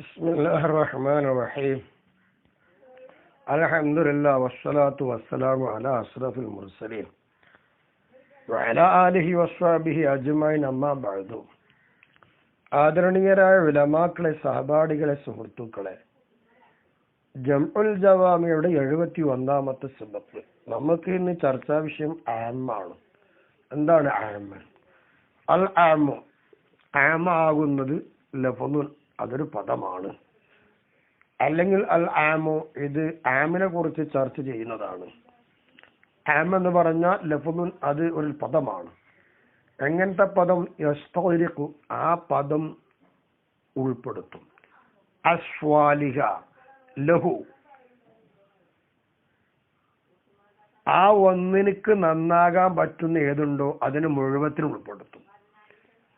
بسم الله الرحمن الرحيم الحمد لله والصلاة والسلام على أشرف المرسلين وعلى آله وصحبه أجمعين أما بعد ആദരണീയരായ ഉലമാക്കളെ, സഹപാഠികളെ, സുഹൃത്തുക്കളെ, ജംഉൽ ജവാമിയുടെ 71ാമത്തെ സബത്ത്. നമുക്ക് ഇന്ന് ചർച്ചാ വിഷയം ആമാണ്. എന്താണ് ആമ്? അൽ ആമു, ആമ ആകുന്നത് ലഫ്ളുൻ, അതൊരു പദമാണ്. അല്ലെങ്കിൽ അൽ ആമു, ഇത് ആമിനെ കുറിച്ച് ചർച്ച ചെയ്യുന്നതാണ്. ആം എന്ന് പറഞ്ഞാൽ ലഫ്ളുൻ, അത് ഒരു പദമാണ്. എങ്ങനത്തെ പദം? യസ്തഗ്രിഖു, ആ പദം ഉൾപ്പെടുത്തും. അസ്വാലിഹ ലഹു, ആ ഒന്നിനിക്ക് നന്നാകാൻ പറ്റുന്ന ഏതുണ്ടോ അതിന് മുഴുവത്തിന് ഉൾപ്പെടുത്തും.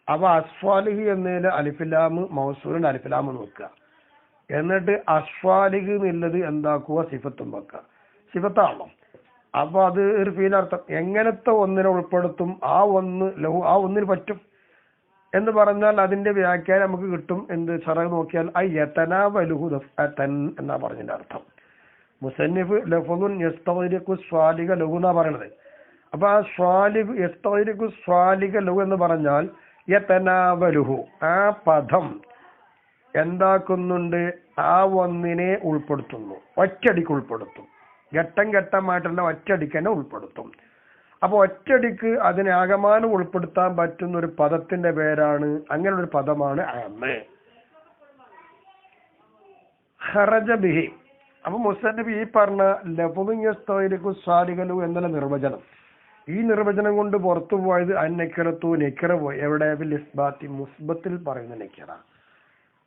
അപ്പൊ അസ്വാലിഹ് എന്നതിൽ അലിഫിലാമ് മൗസൂലിന്റെ അലിഫിലാമ് നോക്കുക. എന്നിട്ട് അസ്വാലിഹ് എന്നുള്ളത് എന്താക്കുക? സിഫത്തും വെക്കുക. സിഫത്താണല്ലോ. അപ്പൊ അത് ഒരു ഫീലർത്ഥം. എങ്ങനത്തെ ഒന്നിനെ ഉൾപ്പെടുത്തും? ആ ഒന്ന് ലഹു, ആ ഒന്നിന് പറ്റും എന്ന് പറഞ്ഞാൽ അതിന്റെ വ്യാഖ്യാനം നമുക്ക് കിട്ടും. എന്ത് ശറഅ് നോക്കിയാൽ യതനാവലുഹു ദഫഅതൻ എന്നാ പറഞ്ഞതിന്റെ അർത്ഥം. മുസന്നിഫ് ലഫ്ളുൻ യസ്തഗ്രിഖു സ്വാലിഹ ലഹു എന്നാ പറയണത്. അപ്പൊ ആ സ്വാലിഹ് യസ്തഗ്രിഖു സ്വാലിഹ ലഹു എന്ന് പറഞ്ഞാൽ യതനാവലുഹു, ആ പദം എന്താക്കുന്നുണ്ട്? ആ ഒന്നിനെ ഉൾപ്പെടുത്തുന്നു, ഒറ്റയടിക്ക് ഉൾപ്പെടുത്തും. ഘട്ടം ഘട്ടമായിട്ടുള്ള ഒറ്റയടിക്ക് തന്നെ ഉൾപ്പെടുത്തും. അപ്പൊ ഒറ്റയടിക്ക് അതിനെ ആകമാനം ഉൾപ്പെടുത്താൻ പറ്റുന്ന ഒരു പദത്തിന്റെ പേരാണ്, അങ്ങനെ ഒരു പദമാണ് ആമ്. ഖറജ ബിഹി. അപ്പൊ മുസന്നിഫ് ഈ പറഞ്ഞ ലഫ്ളുൻ യസ്തഗ്രിഖു സ്വാലിഹ ലഹു എന്നുള്ള നിർവചനം, ഈ നിർവചനം കൊണ്ട് പുറത്തു പോയത് അന്നക്കിറത്തു, നെക്കിറ പോയി. എവിടെ? ബിൽ ഇസ്ബാത്തി, മുസ്ബത്തിൽ പറയുന്ന നെക്കിറ.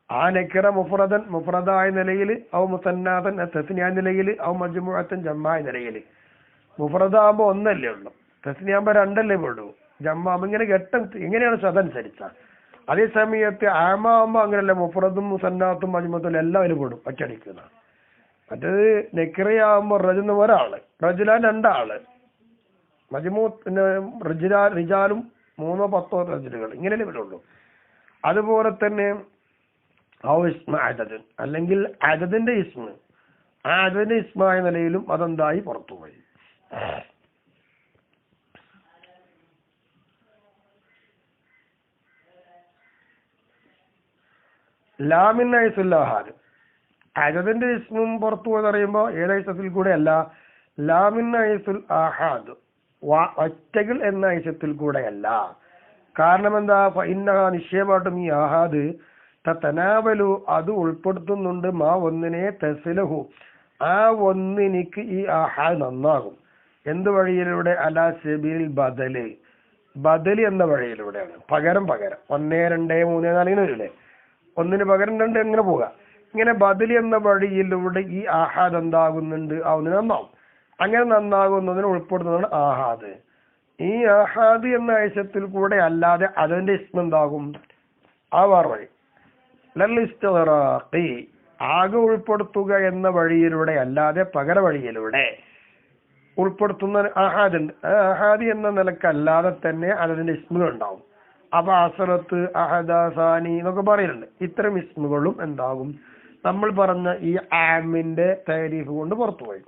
ആ നെക്കിറ മുഫ്രദൻ, മുഫ്രദായ നിലയിൽ, ഔ മുസന്നാതൻ തസ്നിയായ നിലയിൽ, ഔ മജ്മുഅത്തൻ ജമ്മായ നിലയിൽ. മുഫ്രദാകുമ്പോ ഒന്നല്ലേ ഉള്ളൂ, തസ്നിയാകുമ്പോ രണ്ടല്ലേ പെടൂ, ജമ്മാകുമ്പോ ഇങ്ങനെ ഘട്ടം ഇങ്ങനെയാണ് അതനുസരിച്ച. അതേ സമയത്ത് ആമാകുമ്പോ അങ്ങനെയല്ല, മുഫ്രദും മുസന്നാത്തും മജ്മുഅത്തും എല്ലാം അതിൽ പെടും, ഒറ്റടിക്കുന്ന. മറ്റേത് നെക്കിറയാകുമ്പോ റജുന്ന് ഒരാള്, റജുലാൻ രണ്ടാള്, റിജാലും 3-10 റജുലുകൾ, ഇങ്ങനെ വരുള്ളൂ. അതുപോലെ തന്നെ ഔ ഇസ്മ അദദ്, അല്ലെങ്കിൽ അദദിന്റെ ഇസ്മ, ആ അദദിന്റെ ഇസ്മായ നിലയിലും അതെന്തായി പുറത്തുപോയി. ലാമിൻ ഐസുല്ലാഹാദ്, അദദിന്റെ ഇസ്മും പുറത്തു പോയെന്ന് പറയുമ്പോ ഏതൈസത്തിൽ കൂടെ അല്ല, ലാമിൻ ഐസുൽ ആഹാദ്, ഒറ്റകൾ എന്ന ഐസത്തിൽ കൂടെയല്ല. കാരണം എന്താ? ഇന്നഹ, നിശ്ചയമായിട്ടും ഈ ആഹാദ് തനാവലു, അത് ഉൾപ്പെടുത്തുന്നുണ്ട് മാ ഒന്നിനെ, തസ്ലഹു, ആ ഒന്നിനിക്ക് ഈ ആഹാദ് നന്നാകും. എന്ത് വഴിയിലൂടെ? അലാ സബീൽ ബദല്, ബദല് എന്ന വഴിയിലൂടെയാണ്. പകരം 1, 2, 3, 4 ഇങ്ങനെ വരില്ലേ, ഒന്നിന് പകരം 2 എങ്ങനെ പോകാം. ഇങ്ങനെ ബദല് എന്ന വഴിയിലൂടെ ഈ ആഹാദ് എന്താകുന്നുണ്ട്? ആ ഒന്നിന് നന്നാവും. അങ്ങനെ നന്നാകുന്നതിന് ഉൾപ്പെടുന്നതാണ് ആഹാദ്. ഈ ആഹാദ് എന്ന ആശയത്തിൽ കൂടെ അല്ലാതെ അതിന്റെ ഇസ്മ എന്താകും? ആ വേറെ വഴി. ലൽ-ഇസ്തിഗ്റാഖി, ആകെ ഉൾപ്പെടുത്തുക എന്ന വഴിയിലൂടെ അല്ലാതെ പകര വഴിയിലൂടെ ഉൾപ്പെടുത്തുന്ന ആഹാദ് ഉണ്ട്. ആഹാദ് എന്ന നിലക്കല്ലാതെ തന്നെ അതിന്റെ ഇസ്മുകൾ ഉണ്ടാവും. അപ്പൊ അസറത്ത്, അഹദ, സാനി എന്നൊക്കെ പറയുന്നുണ്ട്. ഇത്തരം ഇസ്മുകളും എന്താകും? നമ്മൾ പറഞ്ഞ ഈ ആമിന്റെ താരീഫ് കൊണ്ട് പുറത്തുപോയി.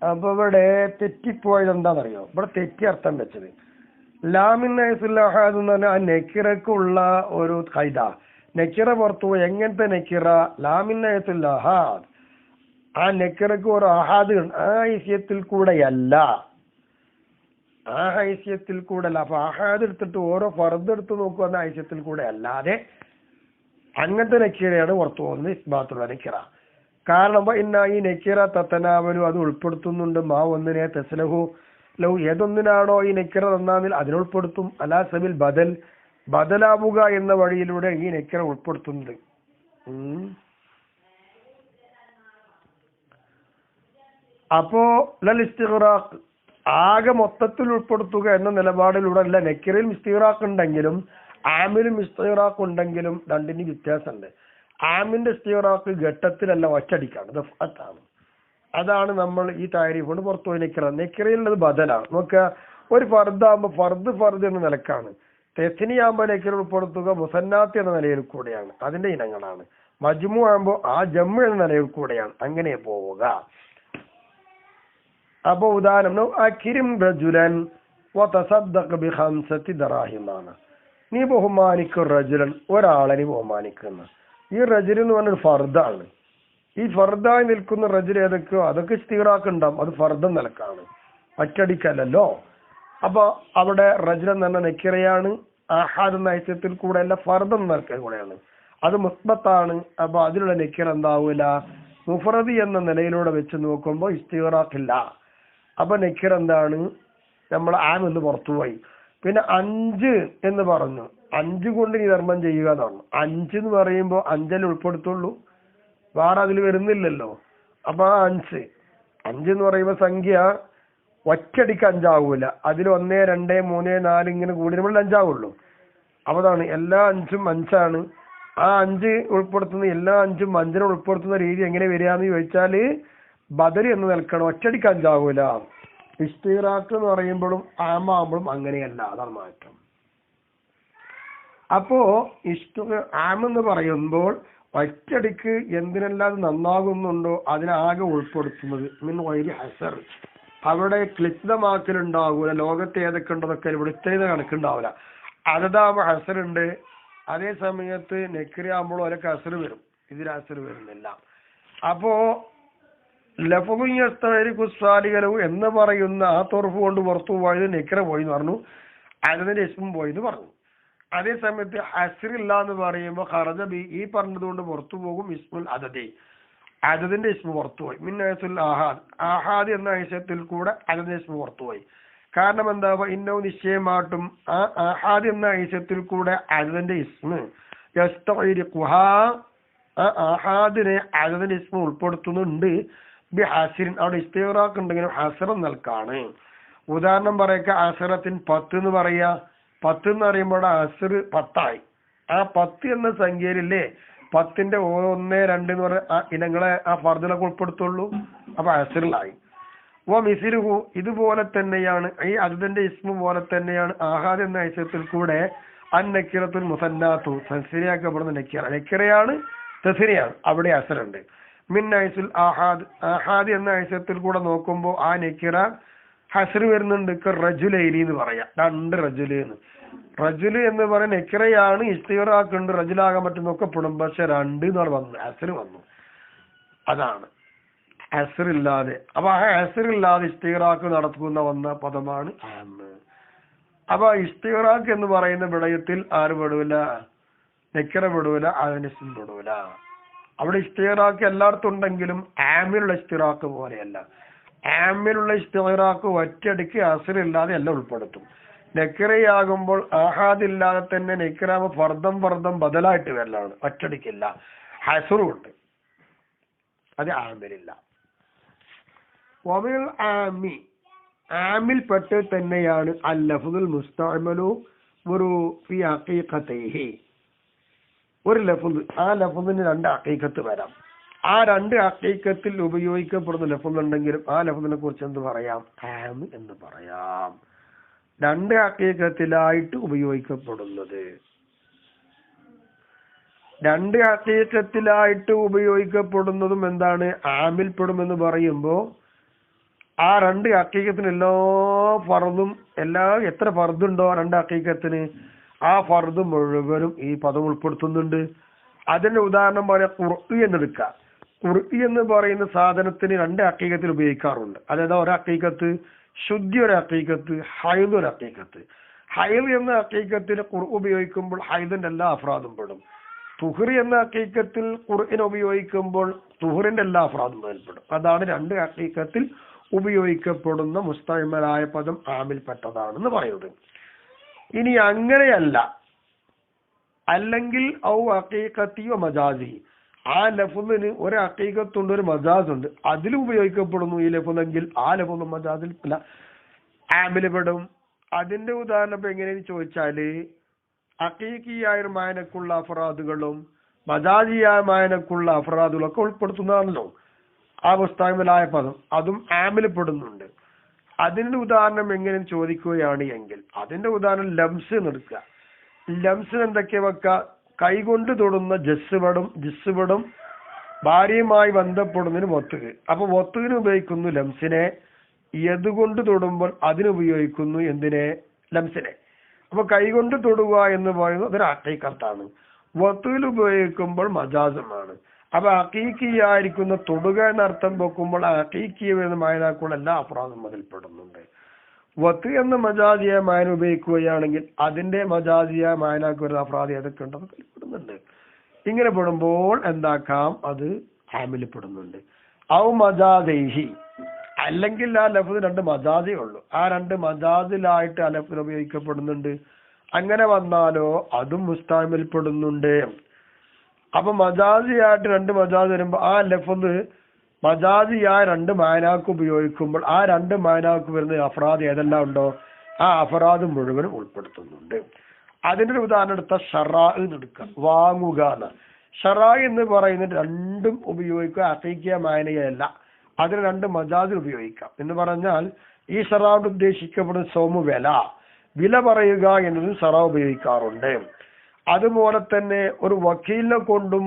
അപ്പൊ ഇവിടെ തെറ്റിപ്പോയത് എന്താണെന്നറിയോ? ഇവിടെ തെറ്റി അർത്ഥം വെച്ചത് ലാമിൻ ഐസുല്ലാഹാദ് എന്ന് പറഞ്ഞാൽ ആ നെക്കിറക്കുള്ള ഒരു ഖൈദ. നെക്കിറ പുറത്തുപോയി. എങ്ങനത്തെ നെക്കിറ? ലാമിൻ ഐസുല്ലാഹാദ്, ആ നെക്കിറക്ക് ഒരു ആഹാദ്, ആ ഹൈസ്യത്തിൽ കൂടെയല്ല, ആ ഹൈസ്യത്തിൽ കൂടെ അല്ല. അപ്പൊ ആഹാദ് എടുത്തിട്ട് ഓരോ ഫർദ് എടുത്ത് നോക്കുക, ഹൈസ്യത്തിൽ കൂടെ അല്ലാതെ അങ്ങനത്തെ നെക്കിറയാണ് പുറത്തു പോകുന്നത് ഇസ്ബാത്തുള്ള നെക്കിറ. കാരണം ഇന്ന ഈ നെക്കിറ തത്തനാവലു, അത് ഉൾപ്പെടുത്തുന്നുണ്ട് മാ ഒന്നിനെ, തസ്ലഹു ലഹു, ഏതൊന്നിനാണോ ഈ നെക്കിറ തന്നാൽ അതിനുൾപ്പെടുത്തും. അലാ സബിൽ ബദൽ, ബദലാവുക എന്ന വഴിയിലൂടെ ഈ നെക്കിറ ഉൾപ്പെടുത്തുന്നുണ്ട്. അപ്പോ ലൽ ഇസ്തിഗ്റാഖ്, ആകെ മൊത്തത്തിൽ ഉൾപ്പെടുത്തുക എന്ന നിലപാടിലൂടെ അല്ല. നെക്കിറയിൽ ഇസ്തിഗ്റാഖ് ഉണ്ടെങ്കിലും ആമിലും ഇസ്തിഗ്റാഖ് ഉണ്ടെങ്കിലും രണ്ടിന് വ്യത്യാസമുണ്ട്. ആമിന്റെ ഇസ്തിഗ്റാഖ് ഘട്ടത്തിലല്ല, ഒറ്റടിക്കാണ്, ദഫഅത്താണ്. അതാണ് നമ്മൾ ഈ താരീഫ് കൊണ്ട് പുറത്തു പോയി നിക്കറ. നിക്കറയുള്ളത് ബദലാണ്. നോക്കുക, ഒരു ഫർദാകുമ്പോ ഫർദ് എന്ന നിലക്കാണ്. തെസ്നിയാകുമ്പോ നിക്കറ ഉൾപ്പെടുത്തുക മുസന്നാത്ത് എന്ന നിലയിൽ കൂടെയാണ്, അതിന്റെ ഇനങ്ങളാണ്. മജ്മു ആകുമ്പോ ആ ജമ്മു എന്ന നിലയിൽ കൂടെയാണ്. അങ്ങനെ പോവുക. അപ്പൊ ഉദാഹരണം അക്രിം റജുലൻ വതസദ്ദഖ് ബിഖംസതി ദറാഹിമാണ്. നീ ബഹുമാനിക്കും റജുലൻ, ഒരാളെ നീ ബഹുമാനിക്കുന്ന. ഈ റജുൽ എന്ന് പറഞ്ഞൊരു ഫർദാണ്. ഈ ഫർദായി നിൽക്കുന്ന റജുൽ ഏതൊക്കെയോ അതൊക്കെ ഇസ്തിഗ്റാഖുണ്ടാവും. അത് ഫർദ് നിലക്കാണ്, ഒറ്റടിക്കല്ലല്ലോ. അപ്പൊ അവിടെ റജുൽ എന്ന് പറഞ്ഞ നെക്കിറയാണ്. ആഹാദ് എന്ന ഐസ്യത്തിൽ കൂടെ അല്ല, ഫർദ് എന്ന നിലക്കാൻ കൂടെയാണ്. അത് മുസ്ബത്താണ്. അപ്പൊ അതിലുള്ള നെക്കിറ എന്താവൂല, മുഫ്രദി എന്ന നിലയിലൂടെ വെച്ച് നോക്കുമ്പോൾ ഇസ്തിഗ്റാഖില്ല. അപ്പൊ നെക്കിറ എന്താണ്, നമ്മൾ ആം എന്ന് പുറത്തുപോയി. പിന്നെ 5 എന്ന് പറഞ്ഞു, 5 കൊണ്ട് നീ ധർമ്മം ചെയ്യുക എന്നാണ്. 5 എന്ന് പറയുമ്പോൾ 5 ഉൾപ്പെടുത്തുള്ളൂ, വേറെ അതിൽ വരുന്നില്ലല്ലോ. അപ്പൊ 5 എന്ന് പറയുമ്പോ സംഖ്യ ഒറ്റടിക്ക് 5 ആവൂല. അതിൽ 1, 2, 3, 4 ഇങ്ങനെ കൂടി നമ്മൾ 5 ആവുള്ളൂ. അപ്പൊ അതാണ് എല്ലാ 5ഉം 5ആണ്. ആ 5 ഉൾപ്പെടുത്തുന്ന എല്ലാ 5ഉം 5നെ ഉൾപ്പെടുത്തുന്ന രീതി എങ്ങനെ വരികയെന്ന് ചോദിച്ചാല് ബദരി എന്ന് നിൽക്കണം, ഒറ്റടിക്ക് 5 ആവൂല. ഇസ്തിഗ്റാഖ് എന്ന് പറയുമ്പോഴും ആമാകുമ്പോഴും അങ്ങനെയല്ല, അതാണ് മാറ്റം. അപ്പോ ആം എന്ന് പറയുമ്പോൾ ഒറ്റടിക്ക് എന്തിനെല്ലാം നന്നാകുന്നുണ്ടോ അതിനാകെ ഉൾപ്പെടുത്തുന്നത്. മിൻ ഗൈരി ഹസർ, അവിടെ ക്ലിപ്തമാക്കലുണ്ടാവൂല. ലോകത്ത് ഏതൊക്കെ ഉണ്ടതൊക്കെ ഇവിടെ ഇത്രയും കണക്കുണ്ടാവില്ല. അതതാവുമ്പോ ഹസറുണ്ട്. അതേ സമയത്ത് നെക്രിയാകുമ്പോഴും അവരൊക്കെ ഹസർ വരും, ഇതിൽ ഹസർ വരുന്നില്ല. അപ്പോ ലഫുസ്വാലികലു എന്ന് പറയുന്ന ആ തൊറഫ് കൊണ്ട് പുറത്തു പോയത് നെക്ര പോയി എന്ന് പറഞ്ഞു, അതിന്റെ ഇസ്മും പോയി എന്ന് പറഞ്ഞു. അതേ സമയത്ത് ഹസ്റില്ല എന്ന് പറയുമ്പോൾ ഖറജ ബി ഈ പറഞ്ഞതുകൊണ്ട് പുറത്തു പോകും ഇസ്മുൽ അദദി, അദദിന്റെ ഇസ്മു പുറത്തുപോയി. മിൻ ഹൈസുൽ ആഹാദ്, ആഹാദ് എന്ന ഹൈസത്തിൽ കൂടെ അദദിന്റെ ഇസ്മു പുറത്തുപോയി. കാരണം എന്താ, ഇന്നവും നിശ്ചയമായിട്ടും ആ ആഹാദ് എന്ന ഹൈസത്തിൽ കൂടെ അദദിന്റെ ഇസ്മു ആ ആഹാദിനെ അദദിന്റെ ഇസ്മു ഉൾപ്പെടുത്തുന്നുണ്ട്. ബി ഹസിറിൻ, അവിടെ ഇസ്തിഗ്റാഖ് ഉണ്ടെങ്കിലും ഹസർ നൽകാണ്. ഉദാഹരണം പറയൊക്കെ അസറത്തിൻ 10 എന്ന് പറയാ. 10 എന്ന് പറയുമ്പോൾ അസർ 10 ആ 10 എന്ന സംഖ്യയിലില്ലേ 10ന്റെ 1, 2 എന്ന് പറഞ്ഞ ആ ഇനങ്ങളെ ആ ഫർദിലൊക്കെ ഉൾപ്പെടുത്തുള്ളൂ. അപ്പൊ അസറിലായി. മിസിലുഹു, ഇതുപോലെ തന്നെയാണ് ഈ അദദിന്റെ ഇസ്മു പോലെ തന്നെയാണ് ആഹാദ് എന്ന ഐസത്തിൽ കൂടെ അന്നക്കിറത്തുൽ മുസന്നാത്തു തസ്നിയാക്കപ്പെടുന്ന നെക്കിറ. നെക്കിറയാണ്, തസ്നിയാണ്, അവിടെ അസറുണ്ട്. മിൻ ഐസുൽ ആഹാദ്, ആഹാദ് എന്ന ഐസത്തിൽ കൂടെ നോക്കുമ്പോൾ ആ നെക്കിറ ഹസർ വരുന്നുണ്ട്. റജുലൈനി എന്ന് പറയാം, 2 റജുല് എന്ന്. റജുല് എന്ന് പറയുന്ന നെക്കിറയാണ്, ഇസ്തിഗ്റാഖ് ഉണ്ട്, റജുലാകാൻ പറ്റുന്നൊക്കെ പെടും. പക്ഷെ 2 എന്നാണ് വന്നത്, ഹസർ വന്നു. അതാണ് ഹസർ ഇല്ലാതെ. അപ്പൊ ആ ഹസർ ഇല്ലാതെ ഇസ്തിഗ്റാഖ് നടത്തുന്ന വന്ന പദമാണ് ആമ്. അപ്പൊ ഇസ്തിഗ്റാഖ് എന്ന് പറയുന്ന വിടയത്തിൽ ആര് പെടൂല, നെക്കിറ പെടൂല, അതിന്റെ ഇസ്മു പെടൂല. അവിടെ ഇസ്തിഗ്റാഖ് എല്ലായിടത്തും ഉണ്ടെങ്കിലും ആമിലുള്ള ഇസ്തിഗ്റാഖ് പോലെയല്ല. ആമിലുള്ള ഇസ്തിഗ്റാഖ് ഒറ്റയടിക്ക് ഹസറില്ലാതെ എല്ലാം ഉൾപ്പെടുത്തും. നെക്കിറയാകുമ്പോൾ ആഹാദ് ഇല്ലാതെ തന്നെ നെക്കിറാവ് ഫർദം ബദലായിട്ട് വരലാണ്, ഒറ്റടിക്കില്ല, ഹസറും ഉണ്ട്. അത് ആമിലില്ല. വമിൽ ആമി, ആമിൽ പെട്ട് തന്നെയാണ് അൽ ലഫ്ദുൽ മുസ്തഅമലു ഫി ഹഖീഖതിഹി. ഒരു ലഫ്ദ്, ആ ലഫ്ദിന് 2 ഹഖീഖത്ത് വരാം. ആ 2 ഹഖീഖത്തിൽ ഉപയോഗിക്കപ്പെടുന്ന ലഫ്ദ് ഉണ്ടെങ്കിലും ആ ലഫ്ദിനെ കുറിച്ച് എന്ത് പറയാം, ആം എന്ന് പറയാം. 2 ഹഖീഖത്തിലായിട്ട് ഉപയോഗിക്കപ്പെടുന്നത്, 2 ഹഖീഖത്തിലായിട്ട് ഉപയോഗിക്കപ്പെടുന്നതും എന്താണ്, ആമിൽ പെടുമെന്ന് പറയുമ്പോൾ ആ 2 ഹഖീഖത്തിന് എല്ലാ ഫർദും എത്ര ഫർദുണ്ടോ 2 ഹഖീഖത്തിന് ആ ഫർദ് മുഴുവനും ഈ പദം ഉൾപ്പെടുത്തുന്നുണ്ട്. അതിന്റെ ഉദാഹരണം പറയാം, ഖുർഇ എന്നെടുക്കുക. ഖുർഇ എന്ന് പറയുന്ന സാധനത്തിന് 2 ഹഖീഖത്തിൽ ഉപയോഗിക്കാറുണ്ട്. അതായത് ഒരു ഹഖീഖത്ത് ശുദ്ധി, ഒരു ഹഖീഖത്ത് ഹൈദ്, ഒരു ഹഖീഖത്ത്. ഹൈദ് എന്ന ഹഖീഖത്തിൽ ഖുർഇ ഉപയോഗിക്കുമ്പോൾ ഹൈദിന്റെ എല്ലാ അഫ്രാദും പെടും. തുഹ്ർ എന്ന ഹഖീഖത്തിൽ ഖുർഇനെ ഉപയോഗിക്കുമ്പോൾ തുഹ്റിന്റെ എല്ലാ അഫ്രാദും പെടും. അതാണ് 2 ഹഖീഖത്തിൽ ഉപയോഗിക്കപ്പെടുന്ന മുസ്തഅമലായ പദം ആമിൽപ്പെട്ടതാണെന്ന് പറയുന്നത്. ഇനി അങ്ങനെയല്ല, അല്ലെങ്കിൽ ഔ ഹഖീഖത്തി വ മജാസി, ആ ലഫ്ദിന് ഒരു ഹഖീഖത്തുണ്ട്, ഒരു മജാസ് ഉണ്ട്, അതിൽ ഉപയോഗിക്കപ്പെടുന്നു ഈ ലഫ്ദെങ്കിൽ ആ ലഫ്ദ് മജാസിൽ ആമിൽ പെടും. അതിന്റെ ഉദാഹരണം ഇപ്പൊ എങ്ങനെയെന്ന് ചോദിച്ചാല്, ഹഖീഖിയായ മായനക്കുള്ള അഫ്രാദുകളും മജാസിയായ മായനക്കുള്ള അഫ്രാദുകളൊക്കെ ഉൾപ്പെടുത്തുന്നതാണല്ലോ. ആ മുസ്തഅ്മലായ പദം അതും ആമിൽ പെടുന്നുണ്ട്. അതിന്റെ ഉദാഹരണം എങ്ങനെ ചോദിക്കുകയാണ് എങ്കിൽ അതിന്റെ ഉദാഹരണം ലംസ് എടുക്കുക. ലംസ് എന്തൊക്കെ വെക്കുക? കൈകൊണ്ട് തൊടുന്ന ജിസ്സുപടും ഭാര്യയുമായി ബന്ധപ്പെടുന്നതിന് വത്തുക്. അപ്പൊ വത്തുകിന് ഉപയോഗിക്കുന്നു ലംസിനെ, യതുകൊണ്ട് തൊടുമ്പോൾ അതിനുപയോഗിക്കുന്നു എന്തിനെ? ലംസിനെ. അപ്പൊ കൈകൊണ്ട് തൊടുക എന്ന് പറയുന്നത് അതൊരു ഹഖീഖത്താണ്. വത്തുകിൽ ഉപയോഗിക്കുമ്പോൾ മജാസുമാണ്. അപ്പൊ ഹഖീഖിയായിരിക്കുന്ന തൊടുക എന്നർത്ഥം വെക്കുമ്പോൾ ഹഖീഖിയ വരുന്ന മായനാക്കുള്ള എല്ലാ അഫ്രാദും അതിൽപ്പെടുന്നുണ്ട്. വത്ത് എന്ന മജാസിയ മായന ഉപയോഗിക്കുകയാണെങ്കിൽ അതിന്റെ മജാസിയ മായനാക്ക് വരുന്ന അഫ്രാദ് ഏതൊക്കെ ഉണ്ടോ അതിൽപ്പെടുന്നുണ്ട്. ഇങ്ങനെ പെടുമ്പോൾ എന്താക്കാം? അത് ആമിൽ പെടുന്നുണ്ട്. ഔ മജാസൈഹി, അല്ലെങ്കിൽ ആ ലഫ്ദ് രണ്ട് മജാസേ ഉള്ളൂ, ആ രണ്ട് മജാസിലായിട്ട് ആ ലഫ്ദ് ഉപയോഗിക്കപ്പെടുന്നുണ്ട്. അങ്ങനെ വന്നാലോ അതും മുസ്തഅ്മിൽ പെടുന്നുണ്ട്. അപ്പൊ മജാസിയായിട്ട് രണ്ട് മജാസ് വരുമ്പോൾ ആ ലഫ്ദ് മജാസിയായ രണ്ട് മാനാക്ക് ഉപയോഗിക്കുമ്പോൾ ആ രണ്ട് മാനാക്ക് വരുന്ന അഫ്രാദ് ഏതെല്ലാം ഉണ്ടോ ആ അഫ്രാദ് മുഴുവനും ഉൾപ്പെടുത്തുന്നുണ്ട്. അതിന്റെ ഒരു ഉദാഹരണം എടുത്ത ഷറാ എടുക്കുക, വാങ്ങുക എന്ന്. ഷറാ എന്ന് പറയുന്നത് രണ്ടും ഉപയോഗിക്കുക, ഹഖീഖിയ മാനയല്ല, അതിന് രണ്ട് മജാസിൽ ഉപയോഗിക്കാം. എന്ന് പറഞ്ഞാൽ ഈ ഷറാ ഉദ്ദേശിക്കപ്പെടുന്ന സൗമു വില പറയുക എന്നതും ഷറാ ഉപയോഗിക്കാറുണ്ട്. അതുപോലെ തന്നെ ഒരു വക്കീലിനെ കൊണ്ടും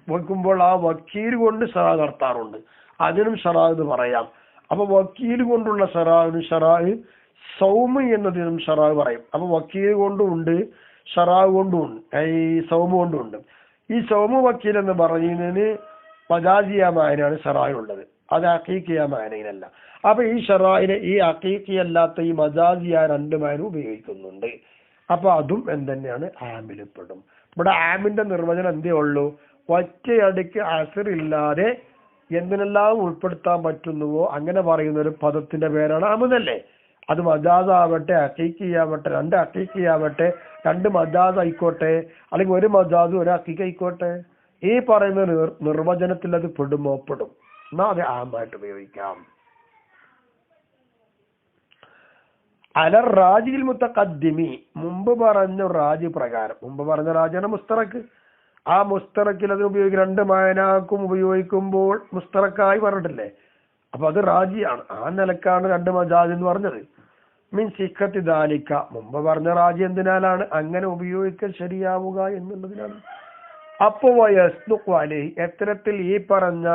വെക്കുമ്പോൾ ആ വക്കീൽ കൊണ്ട് ഷറാ നടത്താറുണ്ട്, അതിനും ഷറാ എന്ന് പറയാം. അപ്പൊ വക്കീൽ കൊണ്ടുള്ള ഷറാവിന് ഷറാ, സൗമ് എന്നതിനും ഷറാ പറയും. അപ്പൊ വക്കീൽ കൊണ്ടും ഉണ്ട്, ഷറാ കൊണ്ടും ഉണ്ട്, ഈ സൗമ് കൊണ്ടും ഉണ്ട്. ഈ സൗമു വക്കീൽ എന്ന് പറയുന്നതിന് മജാസിയ മായനാണ് ഷറാ ഉള്ളത്, അത് ഹഖീഖിയ മായനയിലല്ല. അപ്പൊ ഈ ഷറായിനെ ഈ ഹഖീഖി അല്ലാത്ത ഈ മജാസിയ രണ്ട് മായനും ഉപയോഗിക്കുന്നുണ്ട്. അപ്പൊ അതും എന്തെന്നെയാണ്? ആമിൽ പെടും. ഇവിടെ ആമിന്റെ നിർവചനം എന്തേ ഉള്ളൂ? ഒറ്റയടിക്ക് അസറില്ലാതെ എന്തിനെല്ലാം ഉൾപ്പെടുത്താൻ പറ്റുന്നുവോ അങ്ങനെ പറയുന്ന ഒരു പദത്തിന്റെ പേരാണ് ആമെന്നല്ലേ. അത് മജാസ് ആവട്ടെ, ഹഖീഖിയാവട്ടെ, രണ്ട് ഹഖീഖിയാവട്ടെ, രണ്ട് മജാസ് ആയിക്കോട്ടെ, അല്ലെങ്കിൽ ഒരു മജാസ് ഒരു ഹഖീഖ് ആയിക്കോട്ടെ, ഈ പറയുന്ന നിർവചനത്തിൽ അത് പെടുമോ? പെടും. എന്നാ അത് ആമായിട്ട് ഉപയോഗിക്കാം. അലർ റാജിൽ മുത്തഖദ്ദിമി, മുമ്പ് പറഞ്ഞ റാജി പ്രകാരം, മുമ്പ് പറഞ്ഞ റാജിയാണ് മുസ്തറക്ക്. ആ മുസ്തറക്കിൽ അതിന് ഉപയോഗിക്കും, രണ്ട് മായനാക്കും ഉപയോഗിക്കുമ്പോൾ മുസ്തറക്കായി പറഞ്ഞിട്ടില്ലേ, അപ്പൊ അത് റാജിയാണ്. ആ നിലക്കാണ് രണ്ട് മജാസ് എന്ന് പറഞ്ഞത്. മീൻ സിഖത്തി ദാലിക്ക, മുമ്പ് പറഞ്ഞ റാജി എന്തിനാലാണ്? അങ്ങനെ ഉപയോഗിക്കൽ ശരിയാവുക എന്നുള്ളതിനാണ്. അപ്പൊ വയസ്തുക്വാലി, എത്തരത്തിൽ ഈ പറഞ്ഞ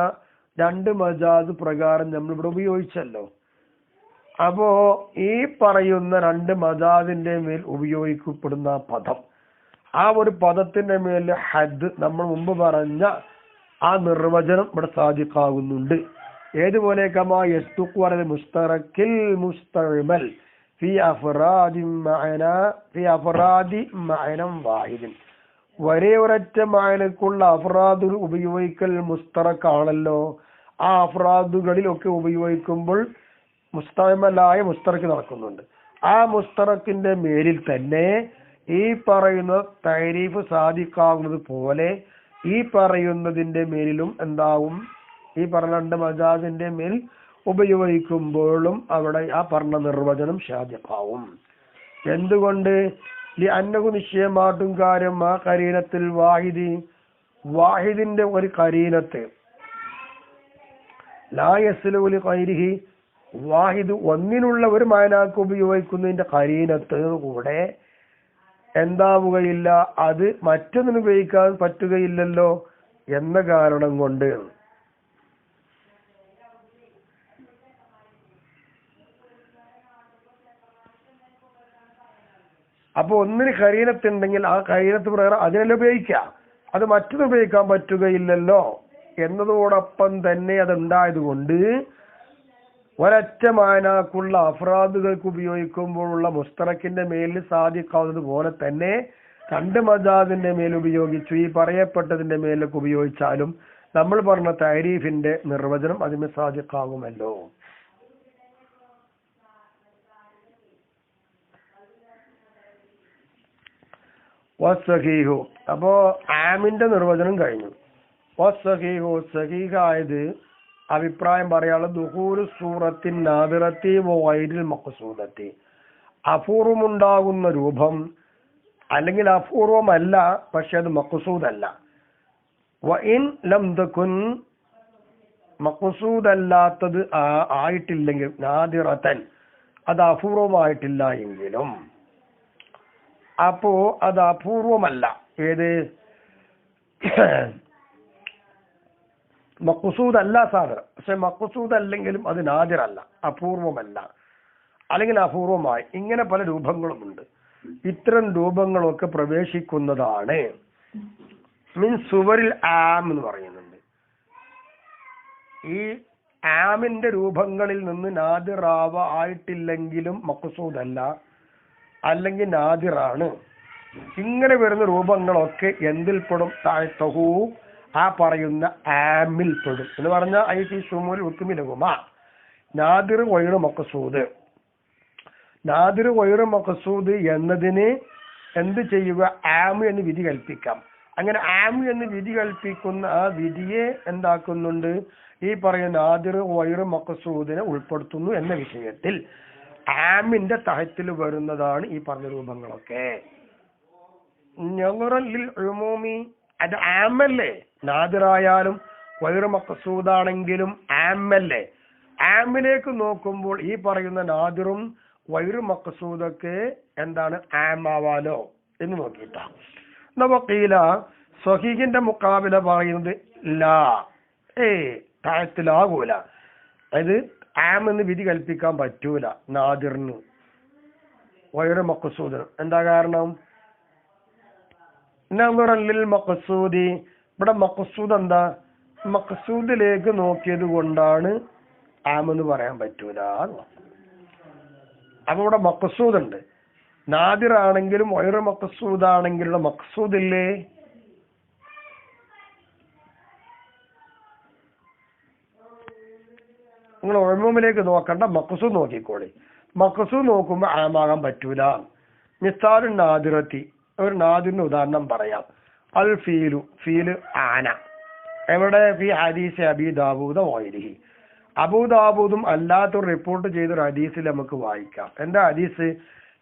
രണ്ട് മജാസ് പ്രകാരം നമ്മളിവിടെ ഉപയോഗിച്ചല്ലോ. അപ്പോ ഈ പറയുന്ന രണ്ട് മജാസിന്റെ മേൽ ഉപയോഗിക്കപ്പെടുന്ന പദം, ആ ഒരു പദത്തിന്റെ മേൽ ഹദ് നമ്മൾ മുമ്പ് പറഞ്ഞ ആ നിർവചനം ഇവിടെ സാധിക്കാവുന്നുണ്ട്. ഏതുപോലെ? കമാ യസ്തുഖു അലൽ മുസ്തറക്കിൽ മുസ്തഅ്മൽ ഫി അഫ്റാദി മഅന വാഹിദിൻ, ഒരേ ഒരൊറ്റ മായനക്കുള്ള അഫ്റാദുൽ ഉപയോഗിക്കൽ മുസ്തറക്കാണല്ലോ. ആ അഫ്റാദുകളിലൊക്കെ ഉപയോഗിക്കുമ്പോൾ മുസ്തഅ്മലായ മുസ്തറക്ക് നടക്കുന്നുണ്ട്. ആ മുസ്തറക്കിന്റെ മേലിൽ തന്നെ ഈ പറയുന്ന തഅരീഫ് സാധിക്കാവുന്നത് പോലെ ഈ പറയുന്നതിന്റെ മേലിലും എന്താവും? ഈ പറഞ്ഞ രണ്ട് മജാസിന്റെ മേൽ ഉപയോഗിക്കുമ്പോഴും അവിടെ ആ പറഞ്ഞ നിർവചനം സാധിക്കാവും. എന്തുകൊണ്ട്? അന്നഹു നിശ്ചയമായിട്ടും കാര്യം ആ കരീനത്തിൽ വാഹിദിന്റെ ഒരു കരീനത്ത്, ലാ യസ്ലു ലി ഖൈരിഹി, വാഹിദ് ഒന്നിനുള്ള ഒരു മാനാക്ക് ഉപയോഗിക്കുന്നതിന്റെ കരീനത്ത് കൂടെ എന്താവുകയില്ല, അത് മറ്റൊന്നിന് ഉപയോഗിക്കാൻ പറ്റുകയില്ലല്ലോ എന്ന കാരണം കൊണ്ട്. അപ്പൊ ഒന്നിന് കരീനത്തുണ്ടെങ്കിൽ ആ കരീനത്ത് പ്രകാരം അതിനെല്ലാം ഉപയോഗിക്കാം, അത് മറ്റൊന്ന് ഉപയോഗിക്കാൻ പറ്റുകയില്ലല്ലോ എന്നതോടൊപ്പം തന്നെ അതുണ്ടായത് കൊണ്ട് ഒരൊറ്റ മാനാക്കുള്ള അഫ്രാദുകൾക്ക് ഉപയോഗിക്കുമ്പോഴുള്ള മുസ്തറക്കിന്റെ മേലിൽ സാധിക്കാവുന്നത് പോലെ തന്നെ രണ്ട് മജാസിന്റെ മേൽ ഉപയോഗിച്ചു ഈ പറയപ്പെട്ടതിന്റെ മേലൊക്കെ ഉപയോഗിച്ചാലും നമ്മൾ പറഞ്ഞ തഅരീഫിന്റെ നിർവചനം അതിന് സാധിക്കാവുമല്ലോ. വസ്സഹീഹു, അപ്പോ ആമിന്റെ നിർവചനം കഴിഞ്ഞു. വസ്സഹീഹു, സഹീഹായത് അഭിപ്രായം പറയാനുള്ള ദുഖൂലു സൂറത്തിൻ നാദിറത്തി വഗൈരിൽ മഖ്സൂദത്തി, അപൂർവമുണ്ടാകുന്ന രൂപം അല്ലെങ്കിൽ അപൂർവമല്ല പക്ഷെ അത് മഖ്സൂദല്ല. വഇൻ ലം തകുൻ മഖ്സൂദ് അല്ലാത്തത് ആയിട്ടില്ലെങ്കിൽ നാദിറത്തൻ അത് അപൂർവമായിട്ടില്ല എങ്കിലും അപ്പോ അത് അപൂർവമല്ല. ഏത് മഖ്സൂദ് അല്ല സാധനം, പക്ഷെ മഖ്സൂദ് അല്ലെങ്കിലും അത് നാദിറല്ല, അപൂർവമല്ല, അല്ലെങ്കിൽ അപൂർവമായി. ഇങ്ങനെ പല രൂപങ്ങളുമുണ്ട്. ഇത്തരം രൂപങ്ങളൊക്കെ പ്രവേശിക്കുന്നതാണ് മിൻ സുവരിൽ ആം എന്ന് പറയുന്നുണ്ട്. ഈ ആമിന്റെ രൂപങ്ങളിൽ നിന്ന് നാദിറാവ ആയിട്ടില്ലെങ്കിലും മഖ്സൂദ് അല്ല, അല്ലെങ്കിൽ നാദിറാണ്. ഇങ്ങനെ വരുന്ന രൂപങ്ങളൊക്കെ എന്തിൽപ്പെടും? താഴ്ത്തഹു, ആ പറയുന്ന ആമിൽ പെടും എന്ന് പറഞ്ഞാൽ ഐ സുമൂൽ ഉത്തുമിലകുമാ നാദിർ വൈറ് മഖ്സൂദ്. നാദിർ വൈറ് മഖ്സൂദ് എന്നതിന് എന്ത് ചെയ്യുക? ആമ് എന്ന് വിധി കൽപ്പിക്കാം. അങ്ങനെ ആമ് എന്ന് വിധി കൽപ്പിക്കുന്ന ആ വിധിയെ എന്താക്കുന്നുണ്ട്? ഈ പറയുന്ന നാദിർ വൈറ് മഖ്സൂദിനെ ഉൾപ്പെടുത്തുന്നു എന്ന വിഷയത്തിൽ ആമിന്റെ തഹത്തിൽ വരുന്നതാണ് ഈ പറഞ്ഞ രൂപങ്ങളൊക്കെ. അത് ആമല്ലേ, നാദിറായാലും വൈറ് മഖ്സൂദാണെങ്കിലും ആമല്ലേ. ആമിലേക്ക് നോക്കുമ്പോൾ ഈ പറയുന്ന നാദിറും വൈറ് മഖ്സൂദൊക്കെ എന്താണ്? ആമാവാലോ എന്ന് നോക്കിയിട്ടാണ്. വഖീല സ്വഹീഹിന്റെ മുഖാബില പറയുന്നത് ലാ, താഴത്തിലാകൂല. അതായത് ആം എന്ന് വിധി കൽപ്പിക്കാൻ പറ്റൂല നാദിറിന് വൈറ് മഖ്സൂദിന്. എന്താ കാരണം? നദറൻ മഖ്സൂദി, ഇവിടെ മഖ്സൂദ് എന്താ? മഖ്സൂദിലേക്ക് നോക്കിയത് കൊണ്ടാണ് ആം എന്ന് പറയാൻ പറ്റൂല. അപ്പൊ ഇവിടെ മഖ്സൂദ് ഉണ്ട്. നാദിറാണെങ്കിലും വൈറ് മഖ്സൂദാണെങ്കിലും മഖ്സൂദില്ലേ? നിങ്ങൾ ഉഴൂമിലേക്ക് നോക്കണ്ട, മഖ്സൂദ് നോക്കിക്കോളി. മഖ്സൂദ് നോക്കുമ്പോൾ ആമാകാൻ പറ്റൂല. മിസാലു നാദിറത്തി, ഒരു നാദിറിന്റെ ഉദാഹരണം പറയാം. അൽ ഫീലു, ഫീല് ആന. എവിടെ? ഫി ഹദീസ് അബീ ദാവൂദ വഗൈരിഹി, അബൂദാവൂദും അല്ലാത്തൊരു റിപ്പോർട്ട് ചെയ്തൊരു ഹദീസിൽ നമുക്ക് വായിക്കാം. എന്താ ഹദീസ്?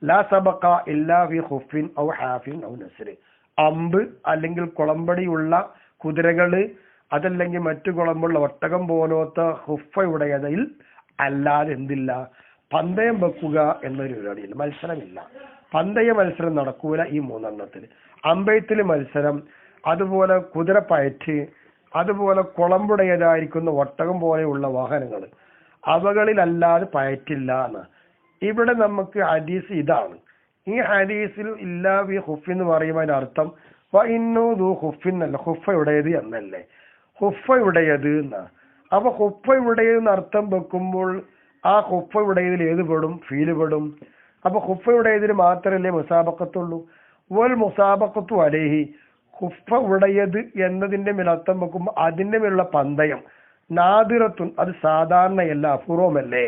ലാ സബഖ ഇല്ലാ ഫി ഖുഫിൻ ഔ ഹാഫിൻ ഔ നസ്ർ. അമ്പ് അല്ലെങ്കിൽ കുളമ്പടിയുള്ള കുതിരകള്, അതല്ലെങ്കിൽ മറ്റു കുളമ്പുള്ള ഒട്ടകം പോലത്തെ ഹുഫയുടേതിൽ അല്ലാതെ എന്തില്ല? പന്തയം വെക്കുക എന്നൊരു പരിപാടിയില്ല, മത്സരമില്ല. പന്തയ മത്സരം നടക്കൂല ഈ മൂന്നെണ്ണത്തിൽ. അമ്പയത്തിൽ മത്സരം, അതുപോലെ കുതിരപ്പയറ്റ്, അതുപോലെ കുളമ്പുടേതായിരിക്കുന്ന ഒട്ടകം പോലെയുള്ള വാഹനങ്ങൾ, അവകളിലല്ലാതെ പയറ്റില്ല എന്ന്. ഇവിടെ നമുക്ക് ഹദീസ് ഇതാണ്. ഈ ഹദീസിൽ ഇല്ലാ വി ഹുഫ് എന്ന് പറയുമ്പോൾ അതിന്റെ അർത്ഥം ഹുഫിന്നല്ല, ഹുഫയുടേത് എന്നല്ലേ, ഹുഫയുടേത് എന്നാ. അപ്പൊ ഹുഫയുടേതെന്ന് അർത്ഥം വെക്കുമ്പോൾ ആ ഹുഫയുടേതിൽ ഏത് പെടും? ഫീല് പെടും. അപ്പൊ ഹുഫയുടേതിൽ മാത്രമല്ലേ മുസാബക്കത്തുള്ളൂ. വൽ മുസാബക്കത്തു അലൈഹി, ഹുഫ ഉടയത് എന്നതിന്റെ മേൽ അർത്ഥം വെക്കുമ്പോൾ അതിന്റെ മേലുള്ള പന്തയം നാദിറത്തുൻ, അത് സാധാരണയല്ല, അപൂർവമല്ലേ.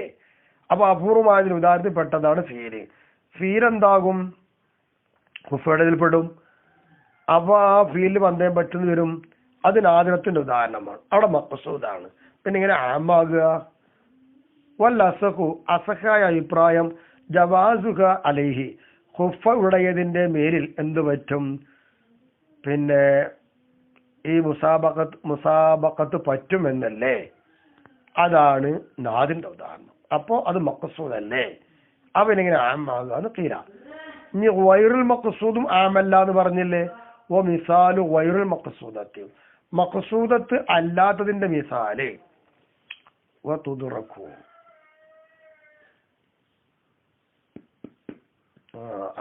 അപ്പൊ അപൂർവമായതിന് ഉദാഹരണത്തിൽപ്പെട്ടതാണ് ഫീല്. ഫീലെന്താകും? ഹുഫയുടേതിൽ പെടും. അപ്പൊ ആ ഫീലിന് പന്തയം പറ്റുന്ന വരും, അത് നാദിറത്തിന്റെ ഉദാഹരണമാണ്. അവിടെ മഖ്സൂദാണ്. പിന്നെ ഇങ്ങനെ ആമാകുക. വൽ അസഹു, അസഹായ അഭിപ്രായം ജവാസുക അലൈഹി, ഹുഫ ഉടയതിന്റെ മേലിൽ എന്ത് പറ്റും? പിന്നെ ഈ മുസാബക്കത്ത് പറ്റുമെന്നല്ലേ, അതാണ് നാദിന്റെ ഉദാഹരണം. അപ്പോ അത് മഖ്സൂദല്ലേ. അവനിങ്ങനെ ആമാകുക തീര. ഇനി വൈറുൽ മഖ്സൂദും ആമല്ല എന്ന് പറഞ്ഞില്ലേ? ഓ മിസാലു വൈറുൽ മഖ്സൂദത്തി, മഖ്സൂദത്ത് അല്ലാത്തതിന്റെ മിസാല് തുതുറക്കൂ.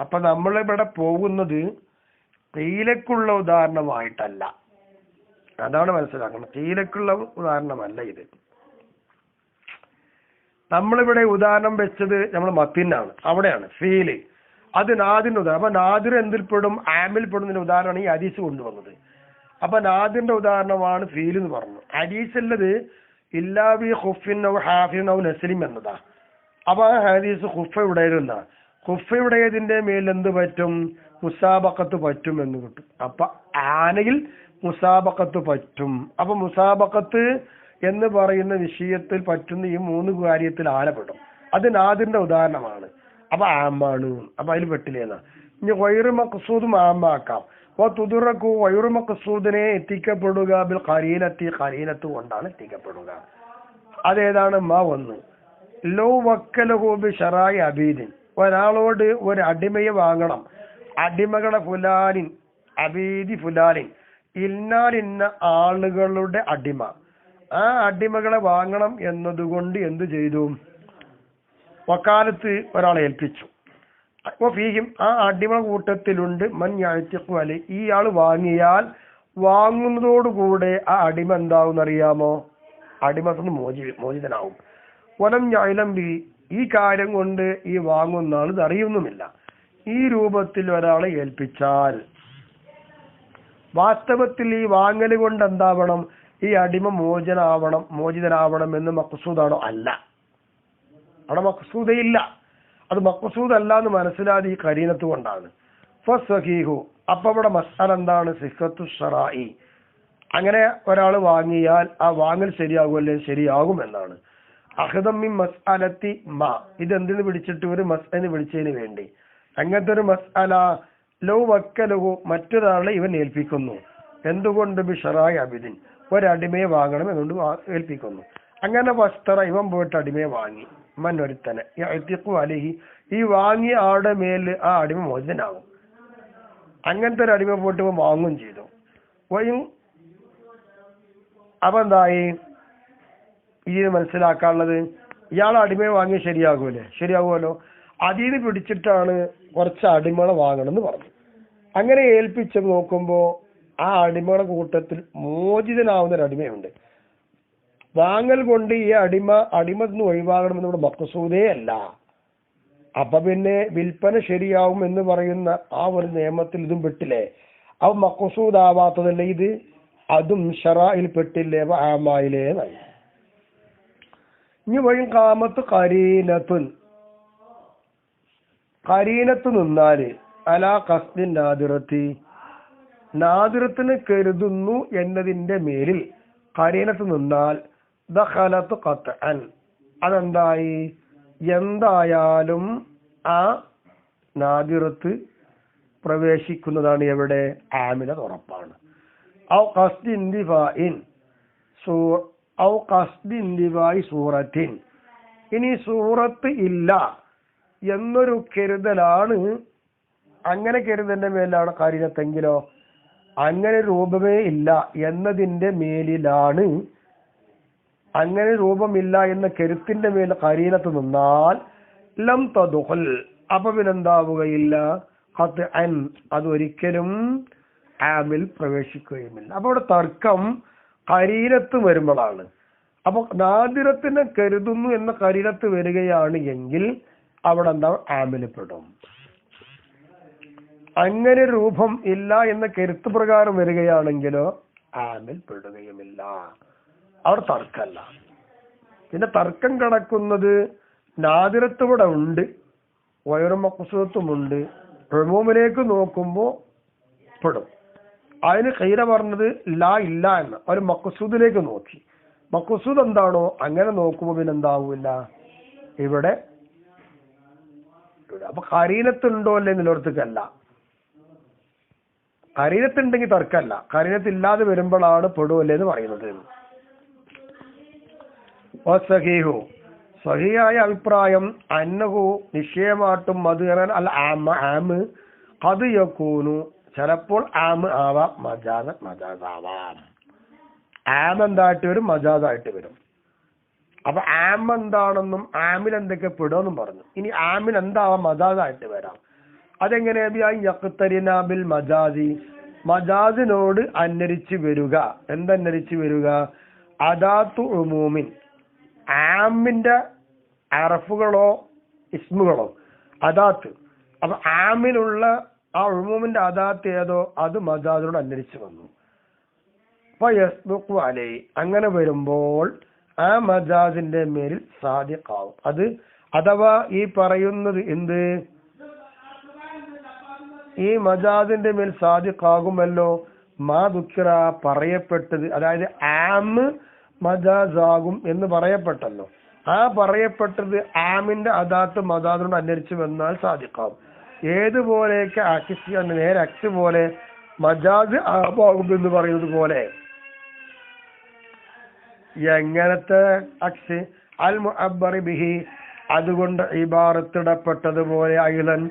അപ്പൊ നമ്മളിവിടെ പോകുന്നത് തീലക്കുള്ള ഉദാഹരണമായിട്ടല്ല, അതാണ് മനസ്സിലാക്കണം. തീലക്കുള്ള ഉദാഹരണമല്ല ഇത്. നമ്മളിവിടെ ഉദാഹരണം വെച്ചത് നമ്മൾ മത്തിനാണ്, അവിടെയാണ് ഫീല്. അത് നാദിന്റെ ഉദാഹരണം. അപ്പൊ നാദിർ എന്തിൽപ്പെടും? ആമിൽ പെടുന്നതിന്റെ ഉദാഹരണമാണ് ഈ ഹദീസ് കൊണ്ടുവന്നത്. അപ്പൊ നാദിന്റെ ഉദാഹരണമാണ് ഫീൽ എന്ന് പറഞ്ഞു. ഹദീസ് ഉള്ളത് ഇല്ലാബി ഖുഫിൻ ഔ ഹാഫിൻ ഔ നസ്ലിം എന്നതാ. അപ്പൊ ആ ഹദീസ് ഖുഫയുടേതെന്നാ. ഖുഫയുടേതിന്റെ മേൽ എന്ത് പറ്റും? മുസാബക്കത്ത് പറ്റും എന്ന് കിട്ടും. അപ്പൊ ആനയിൽ മുസാബക്കത്ത് പറ്റും. അപ്പൊ മുസാബക്കത്ത് എന്ന് പറയുന്ന വിഷയത്തിൽ പറ്റുന്ന ഈ മൂന്ന് കാര്യത്തിൽ ആലപ്പെടും. അത് നാദിന്റെ ഉദാഹരണമാണ്. അപ്പൊ ആമാണ്, അപ്പൊ അതിൽ പെട്ടില്ലേന്നാ. ഇനി വൈറ് മഖ്സൂദും ആമാക്കാം. അപ്പൊ തുതുറക്കു, വൈറ് മഖ്സൂദിനെ എത്തിക്കപ്പെടുക ബിൽ ഖരീനത്തി, ഖരീനത്ത് കൊണ്ടാണ് എത്തിക്കപ്പെടുക. അതേതാണ് മാ ഒന്ന്. ലോ വക്കലഹൂബി ഷറായി അബീദിൻ, ഒരാളോട് ഒരു അടിമയെ വാങ്ങണം. അടിമകളെ ഫുലാനിൻ അബീദി ഫുലാനിൻ, ഇന്നാലിന്ന ആളുകളുടെ അടിമ. ആ അടിമകളെ വാങ്ങണം എന്നതുകൊണ്ട് എന്തു ചെയ്തു? വക്കാലത്ത് ഒരാളെ ഏൽപ്പിച്ചു. അപ്പോൾ ഫീഹിം, ആ അടിമ കൂട്ടത്തിലുണ്ട് മൻ യഅ്തിഖു അലൈഹി, ഈ ആൾ വാങ്ങിയാൽ വാങ്ങുന്നതോടുകൂടെ ആ അടിമ എന്താവും അറിയാമോ? അടിമത്തിന് മോചിതനാവും. വലം യഅലം ബി, ഈ കാര്യം കൊണ്ട് ഈ വാങ്ങുന്ന ആൾ ഇത് അറിയുന്നുമില്ല. ഈ രൂപത്തിൽ ഒരാളെ ഏൽപ്പിച്ചാൽ വാസ്തവത്തിൽ ഈ വാങ്ങൽ കൊണ്ട് എന്താവണം? ഈ അടിമ മോചിതനാവണം എന്ന് മഖ്സൂദാണോ? അല്ല, അവിടെ മഖ്സൂദയില്ല. അത് മഖ്സൂദല്ല എന്ന് മനസ്സിലായത് ഈ ഖരീനത്ത് കൊണ്ടാണ്. ഫസ്സഹീഹു, അപ്പൊ ഇവിടെ മസ്അല എന്താണ്? സിഹ്ഹത്തു ശറാഇ, അങ്ങനെ ഒരാൾ വാങ്ങിയാൽ ആ വാങ്ങൽ ശരിയാകുമല്ലേ? ശരിയാകും എന്നാണ്. അഖ്ദം മിൻ മസ്അലത്തി മാ, ഇതെന്തിന് പിടിച്ചിട്ട്? ഒരു മസ്അലിന് പിടിച്ചതിന് വേണ്ടി. അങ്ങനത്തെ ഒരു മസ്അല ലൗ വക്കലഹു, മറ്റൊരാളെ ഇവൻ ഏൽപ്പിക്കുന്നു. എന്തുകൊണ്ട്? ബി ഷറായി അബിദിൻ, ഒരടിമയെ വാങ്ങണം എന്നുകൊണ്ട് ഏൽപ്പിക്കുന്നു. അങ്ങനെ വസ്തറ, ഇവൻ പോയിട്ട് അടിമയെ വാങ്ങി. മൻ ഒരുത്തനെ യഅ്തിഖു അലൈഹി, ഈ വാങ്ങിയ ആളുടെ മേൽ ആ അടിമ മോചിതനാകും. അങ്ങനത്തെ ഒരു അടിമ പോയിട്ട് ഇവൻ വാങ്ങുകയും ചെയ്തു. അപ്പൊ എന്തായി? ഇതിന് മനസ്സിലാക്കാനുള്ളത്, ഇയാൾ അടിമയെ വാങ്ങി ശരിയാകൂലേ? ശരിയാകുമല്ലോ. അതിന് പിടിച്ചിട്ടാണ് കുറച്ച് അടിമകളെ വാങ്ങണം എന്ന് പറഞ്ഞു. അങ്ങനെ ഏൽപ്പിച്ച് നോക്കുമ്പോ ആ അടിമകളുടെ കൂട്ടത്തിൽ മോചിതനാവുന്ന ഒരു അടിമയുണ്ട്. വാങ്ങൽ കൊണ്ട് ഈ അടിമന്ന് ഒഴിവാകണമെന്ന് ഇവിടെ മഖ്സൂദേ അല്ല. അപ്പൊ പിന്നെ വിൽപ്പന ശരിയാവും എന്ന് പറയുന്ന ആ ഒരു നിയമത്തിൽ ഇതും പെട്ടില്ലേ? അവ മഖ്സൂദാവാത്തതല്ലേ ഇത്? അതും ശറായിൽ പെട്ടില്ലേ? ആമായിലേ എന്നായി. ഇനി വഴി കാമത്ത് കരീനത്ത് നിന്നാല് അലാ ഖസ്ദിൻ നാദിറത്തി, നാദിറത്തിന് കരുതുന്നു എന്നതിന്റെ മേലിൽ കരീനത്ത് നിന്നാൽ ദഖലത്ത് ഖത്അൻ, അതെന്തായി? എന്തായാലും ആ നാദിറത്ത് പ്രവേശിക്കുന്നതാണ്. എവിടെ? ആമിനത് ഉറപ്പാണ്. ഔ ഖസ്ദിൻ ദിവായി സൂറത്തിൻ, ഇനി സൂറത്ത് ഇല്ല എന്നൊരു കരുതലാണ്. അങ്ങനെ കരുതന്റെ മേലാണ് കരീനത്തെങ്കിലോ? അങ്ങനെ രൂപമേ ഇല്ല എന്നതിന്റെ മേലിലാണ്. അങ്ങനെ രൂപമില്ല എന്ന കരുത്തിന്റെ മേൽ കരീനത്ത് നിന്നാൽ ലം തദ്ഖുൽ, അപ്പൊ പിന്നെന്താവുകയില്ല? ഖത്അൻ, അതൊരിക്കലും ആമിൽ പ്രവേശിക്കുകയുമില്ല. അപ്പൊ ഇവിടെ തർക്കം കരീനത്ത് വരുമ്പോഴാണ്. അപ്പൊ നാദിറത്തിനെ കരുതുന്നു എന്ന കരീനത്ത് വരികയാണ് എങ്കിൽ അവിടെ എന്താ? ആമിൽപ്പെടും. അങ്ങനെ രൂപം ഇല്ല എന്ന കരുത്ത് പ്രകാരം വരികയാണെങ്കിലോ ആമിൽ പെടുകയുമില്ല. അവിടെ തർക്കമല്ല. പിന്നെ തർക്കം കിടക്കുന്നത് നാദിറത്ത് ഇവിടെ ഉണ്ട്, വയറും മഖ്സൂദത്തുമുണ്ട്. ഉമൂമിലേക്ക് നോക്കുമ്പോ പെടും. അതിന് ഖൈറ പറഞ്ഞത് ലാ ഇല്ല എന്ന്. ഒരു മഖ്സൂദിലേക്ക് നോക്കി. മഖ്സൂദ് എന്താണോ അങ്ങനെ നോക്കുമ്പോ പിന്നെ എന്താവൂല? ഇവിടെ. അപ്പൊ ഖരീനത്തുണ്ടോ അല്ലേ എന്നുള്ളവർക്കല്ല. ഖരീനത്തുണ്ടെങ്കിൽ തർക്കമല്ല. ഖരീനത്തില്ലാതെ വരുമ്പോഴാണ് പെടുവല്ലേ എന്ന് പറയുന്നത്. സഹിയായ അഭിപ്രായം അന്നഹു, നിശ്ചയമായിട്ടും മധുരൻ അൽ ആമ് അത് യകൂനു, ചിലപ്പോൾ ആമ് ആവാം, മജാസാവാം. ആം എന്തായിട്ട് വരും? മജാസായിട്ട് വരും. അപ്പൊ ആം എന്താണെന്നും ആമിൽ എന്തൊക്കെ പെടുമെന്നും പറഞ്ഞു. ഇനി ആമിൽ എന്താവാം? മജാസായിട്ട് വരാം. അതെങ്ങനെയാ? യഖ്തരിനാബിൽ മജാസി, മജാസിനോട് അന്വരിച്ച് വരിക. എന്തന്വരിച്ച് വരിക? അദാത്തു ഉമൂമിൻ, ആമിന്റെ അറഫുകളോ ഇസ്മുകളോ അദാത്ത്. അപ്പൊ ആമിലുള്ള ആ ഉമൂമിന്റെ അദാത്ത് ഏതോ അത് മജാസിനോട് അന്വരിച്ച് വന്നു. അപ്പൊ യസ്ദുഖു അലൈ, അങ്ങനെ വരുമ്പോൾ ആ മജാസിന്റെ മേലിൽ സാദിഖാവും. അത് അഥവാ ഈ പറയുന്നത് എന്ത്? ഈ മജാസിന്റെ മേൽ സാദിഖാകുമല്ലോ മാ ദുഃഖിറ, പറയപ്പെട്ടത്. അതായത് ആമ് മജാസാകും എന്ന് പറയപ്പെട്ടല്ലോ. ആ പറയപ്പെട്ടത് ആമിന്റെ അദാത്ത് മജാസിനോട് അന്വരിച്ചു വന്നാൽ സാദിഖാവും. ഏതുപോലെയൊക്കെ അക്സ്, നേരെ അക്സ് പോലെ മജാസ് ആകും എന്ന് പറയുന്നത് പോലെ എങ്ങനത്തെ അക്സ് അൽ മുഅബ്ബറി ബിഹി അതുകൊണ്ട് ഇബാറത്തിടപ്പെട്ടതുപോലെ അയിലൻ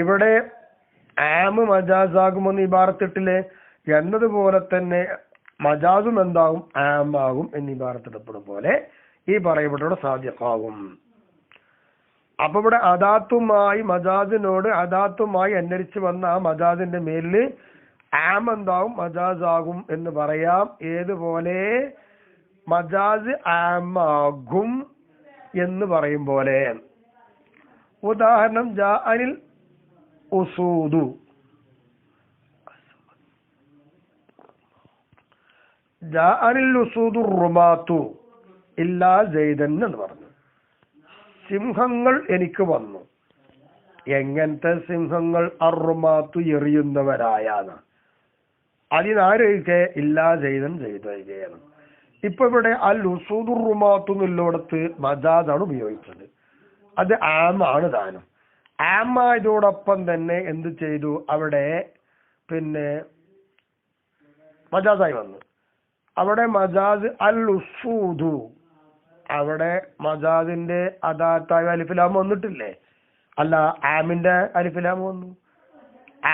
ഇവിടെ ആമ് മജാസാകുമെന്ന് ഇബാറത്തിട്ടില്ലേ എന്നതുപോലെ തന്നെ മജാസും എന്താകും ആമാകും എന്ന് ഇബാറത്തിടപ്പെടും പോലെ ഈ പറയപ്പെട്ടവിടെ സാധ്യമാകും. അപ്പൊ ഇവിടെ അദാത്തുമായി മജാസിനോട് അദാത്തുമായി അന്വരിച്ച് വന്ന ആ മജാസിന്റെ മേലില് ആം എന്താവും മജാസാകും എന്ന് പറയാം. ഏതുപോലെ മജാസ് ആമാകും എന്ന് പറയും പോലെ. ഉദാഹരണം ജാഅനിൽ ഉസൂദു, ജാഅനിൽ ഉസൂദു റുമാത്തു ഇല്ലാ സൈദൻ എന്ന് പറഞ്ഞു. സിംഹങ്ങൾ എനിക്ക് വന്നു. എങ്ങനത്തെ സിംഹങ്ങൾ? അറുമാത്തു എറിയുന്നവരായാണ്. അതിനാരൊക്കെ ഇല്ലാ സൈദൻ സൈദയാണ്. ഇപ്പൊ ഇവിടെ അൽ ഉസൂദു റുമാത്തു എന്നുള്ളിടത്ത് മജാസാണ് ഉപയോഗിച്ചത്. അത് ആമാണ് താനും. ആമായതോടൊപ്പം തന്നെ എന്ത് ചെയ്തു? അവിടെ പിന്നെ മജാസായി വന്നു. അവിടെ മജാസ് അൽ ഉസൂദു, അവിടെ മജാസിന്റെ അദാത്തായ അലിഫിലാമ് വന്നിട്ടില്ലേ? അല്ല, ആമിന്റെ അലിഫിലാമ് വന്നു.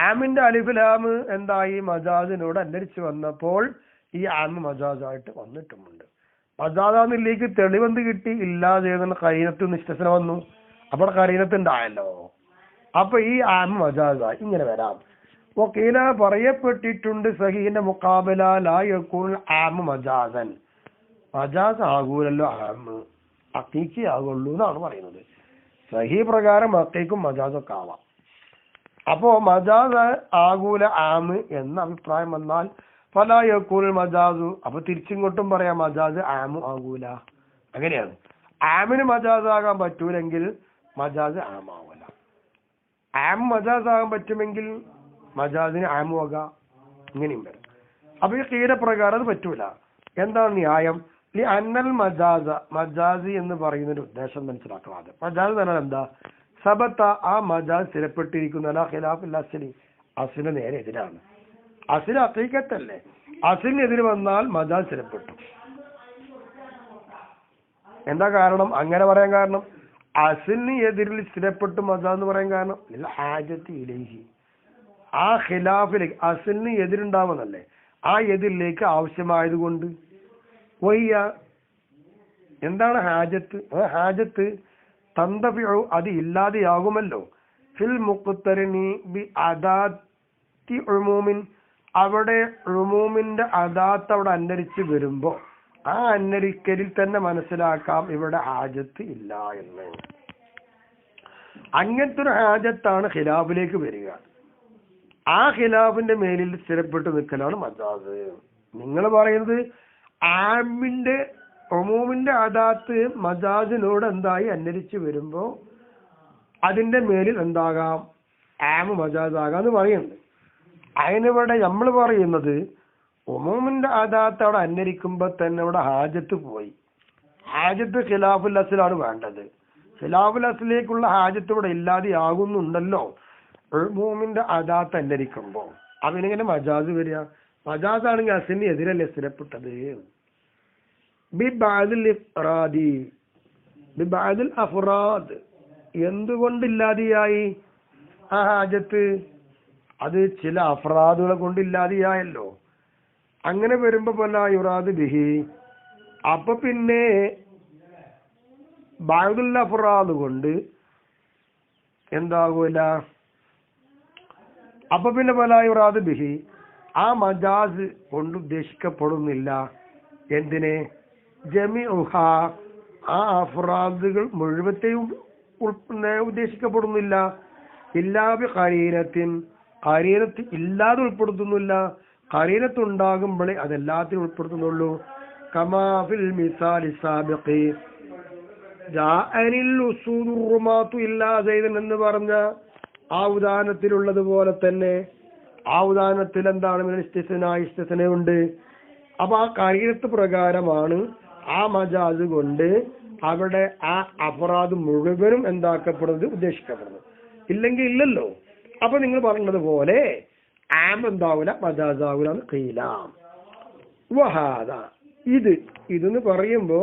ആമിന്റെ അലിഫിലാമ് എന്തായി? മജാസിനോട് അന്വരിച്ച് വന്നപ്പോൾ ഈ ആമ് മജാസായിട്ട് വന്നിട്ടുമുണ്ട്. മജാസാന്നില്ലേക്ക് തെളിവെന്ത് കിട്ടി? ഇല്ലാതെ കരീനത്ത് നിഷ്ഠസന വന്നു. അപ്പോൾ കരീനത്ത് ഉണ്ടായല്ലോ. അപ്പൊ ഈ ആമ് മജാസായി ഇങ്ങനെ വരാം. വക്കീല പറയപ്പെട്ടിട്ടുണ്ട് സഹീന്റെ മുഖാബല ലാ യകൂൻ ആമ് മജാസൻ, മജാസ് ആകൂലല്ലോ ആമ്, ഹഖീഖി ആകുള്ളൂ എന്നാണ് പറയുന്നത്. സഹീ പ്രകാരം ഹഖീഖും മജാസൊക്കെ ആവാം. അപ്പോ മജാസ് ആകൂല ആമ് എന്ന അഭിപ്രായം വന്നാൽ ഫലാ യകൂൽ മജാസു, അപ്പൊ തിരിച്ചിങ്ങോട്ടും പറയാം മജാസ് ആമു ആകൂല. അങ്ങനെയാണ്. ആമിന് മജാസ് ആകാൻ പറ്റൂലെങ്കിൽ മജാസ് ആമാവൂല. ആം മജാസ് ആകാൻ പറ്റുമെങ്കിൽ മജാസിന് ആമു ആകാം. ഇങ്ങനെയും വരും. അപ്പൊ ഈ ഖീല പ്രകാരം അത് പറ്റൂല. എന്താണ് ന്യായം? അന്നൽ മജാസ, മജാസി എന്ന് പറയുന്നൊരു ഉദ്ദേശം മനസ്സിലാക്കണം. മജാസ് പറഞ്ഞാൽ എന്താ? സബത്ത, ആ മജാസ് സ്ഥിരപ്പെട്ടിരിക്കുന്ന ഖിലാഫിൽ അസ്ലി, അസ്ലിന് നേരെ എതിരാണ്. അസ്ല് ഹഖീഖത്തല്ലേ. അസ്ലിനെതിര് വന്നാൽ മജാസ് സ്ഥിരപ്പെട്ടു. എന്താ കാരണം അങ്ങനെ പറയാൻ കാരണം? അസ്ലിന് എതിരിൽ സ്ഥിരപ്പെട്ടു മജാസ് എന്ന് പറയാൻ കാരണം ഹാജത്ത് ഇലൈഹി, ആ ഖിലാഫിലേക്ക് അസ്ലിന് എതിരുണ്ടാവുന്നല്ലേ, ആ എതിരിലേക്ക് ആവശ്യമായത് കൊണ്ട്. വയ്യ എന്താണ് ഹാജത്ത്? ഹാജത്ത് തന്തഫിഉ, അത് ഇല്ലാതെയാകുമല്ലോ. ഫിൽ മുഖ്തരിനി ബി അദാത്തി ഉമൂമിൻ, അവിടെ ഉമൂമിന്റെ അദാത്ത് അവിടെ അന്വരിച്ച് വരുമ്പോ ആ അന്വരിക്കലിൽ തന്നെ മനസ്സിലാക്കാം ഇവിടെ ഹാജത്ത് ഇല്ല എന്ന്. അങ്ങനത്തെ ഒരു ഹാജത്താണ് ഖിലാഫിലേക്ക് വരിക. ആ ഖിലാഫിന്റെ മേലിൽ സ്ഥിരപ്പെട്ട് നിൽക്കലാണ് മജാസ്. നിങ്ങൾ പറയുന്നത് ആമിന്റെ ഉമൂമിന്റെ അദാത്ത് മജാസിനോട് എന്തായി അന്വരിച്ച് വരുമ്പോ അതിന്റെ മേലിൽ എന്താകാം? ആമ് മജാസ് ആകാന്ന് പറയുന്നുണ്ട്. അതിനിവിടെ നമ്മൾ പറയുന്നത് ഉമൂമിന്റെ അദാത്ത് അവിടെ അന്വരിക്കുമ്പോ തന്നെ അവിടെ ഹാജത്ത് പോയി. ഹാജത്ത് ഖിലാഫുൽ അസ്ലാണ് വേണ്ടത്. ഖിലാഫുൽ അസ്ലിലേക്കുള്ള ഹാജത്ത് ഇവിടെ ഇല്ലാതെയാകുന്നുണ്ടല്ലോ ഉമൂമിന്റെ അദാത്ത് അന്വരിക്കുമ്പോ. അതിനെങ്ങനെ മജാസ് വരിക? മജാസ് ആണെങ്കിൽ അസ്ലിന് എതിരല്ലേ സ്ഥിരപ്പെട്ടത്. ബിബഅദിൽ അഫ്റാദ്, എന്തുകൊണ്ടില്ലാതെയായി ആ ഹാജത്ത്? അത് ചില അഫ്റാദുകളെ കൊണ്ടില്ലാതെയായല്ലോ. അങ്ങനെ വരുമ്പോ പോലെ യുറാദ് ബിഹി, അപ്പൊ പിന്നെ ബഅദുൽ അഫ്റാദ് കൊണ്ട് എന്താകൂല? അപ്പൊ പിന്നെ പോലെ യുറാദ് ബിഹി, ആ മജാസ് കൊണ്ട് ഉദ്ദേശിക്കപ്പെടുന്നില്ല. എന്തിനെ? ജമിഉഹ, ആ അഫ്റാദുകൾ മുഴുവത്തെയും ഉദ്ദേശിക്കപ്പെടുന്നില്ല. ഇല്ലാബി ഖരീനത്തിൻ, ഖരീനത്ത് ഇല്ലാതെ ഉൾപ്പെടുത്തുന്നില്ല. ഖരീനത്ത് ഉണ്ടാകുമ്പോഴേ അതെല്ലാത്തിനും ഉൾപ്പെടുത്തുന്നുള്ളൂ. കമാ ഫിൽ മിസാലി സാബിഖി ജാഅനിൽ ഉസൂദു റുമാത്തു ഇല്ലാ സൈദൻ എന്ന് പറഞ്ഞ ആ ഉദാഹരണത്തിലുള്ളതുപോലെ തന്നെ ആ ഉദാഹരണത്തിൽ എന്താണ്? ഇസ്തിസ്നയുണ്ട്. അപ്പൊ ആ ഖരീനത്ത് പ്രകാരമാണ് ആ മജാസ് കൊണ്ട് അവിടെ ആ അഫ്റാദ് മുഴുവനും എന്താക്കപ്പെടുന്നത്, ഉദ്ദേശിക്കപ്പെടുന്നത്. ഇല്ലെങ്കിൽ ഇല്ലല്ലോ. അപ്പൊ നിങ്ങൾ പറഞ്ഞത് പോലെ ആം എന്താവൂല, മജാസാവൂല എന്ന് ഖീല. വഹാദ, ഇതെന്ന് പറയുമ്പോ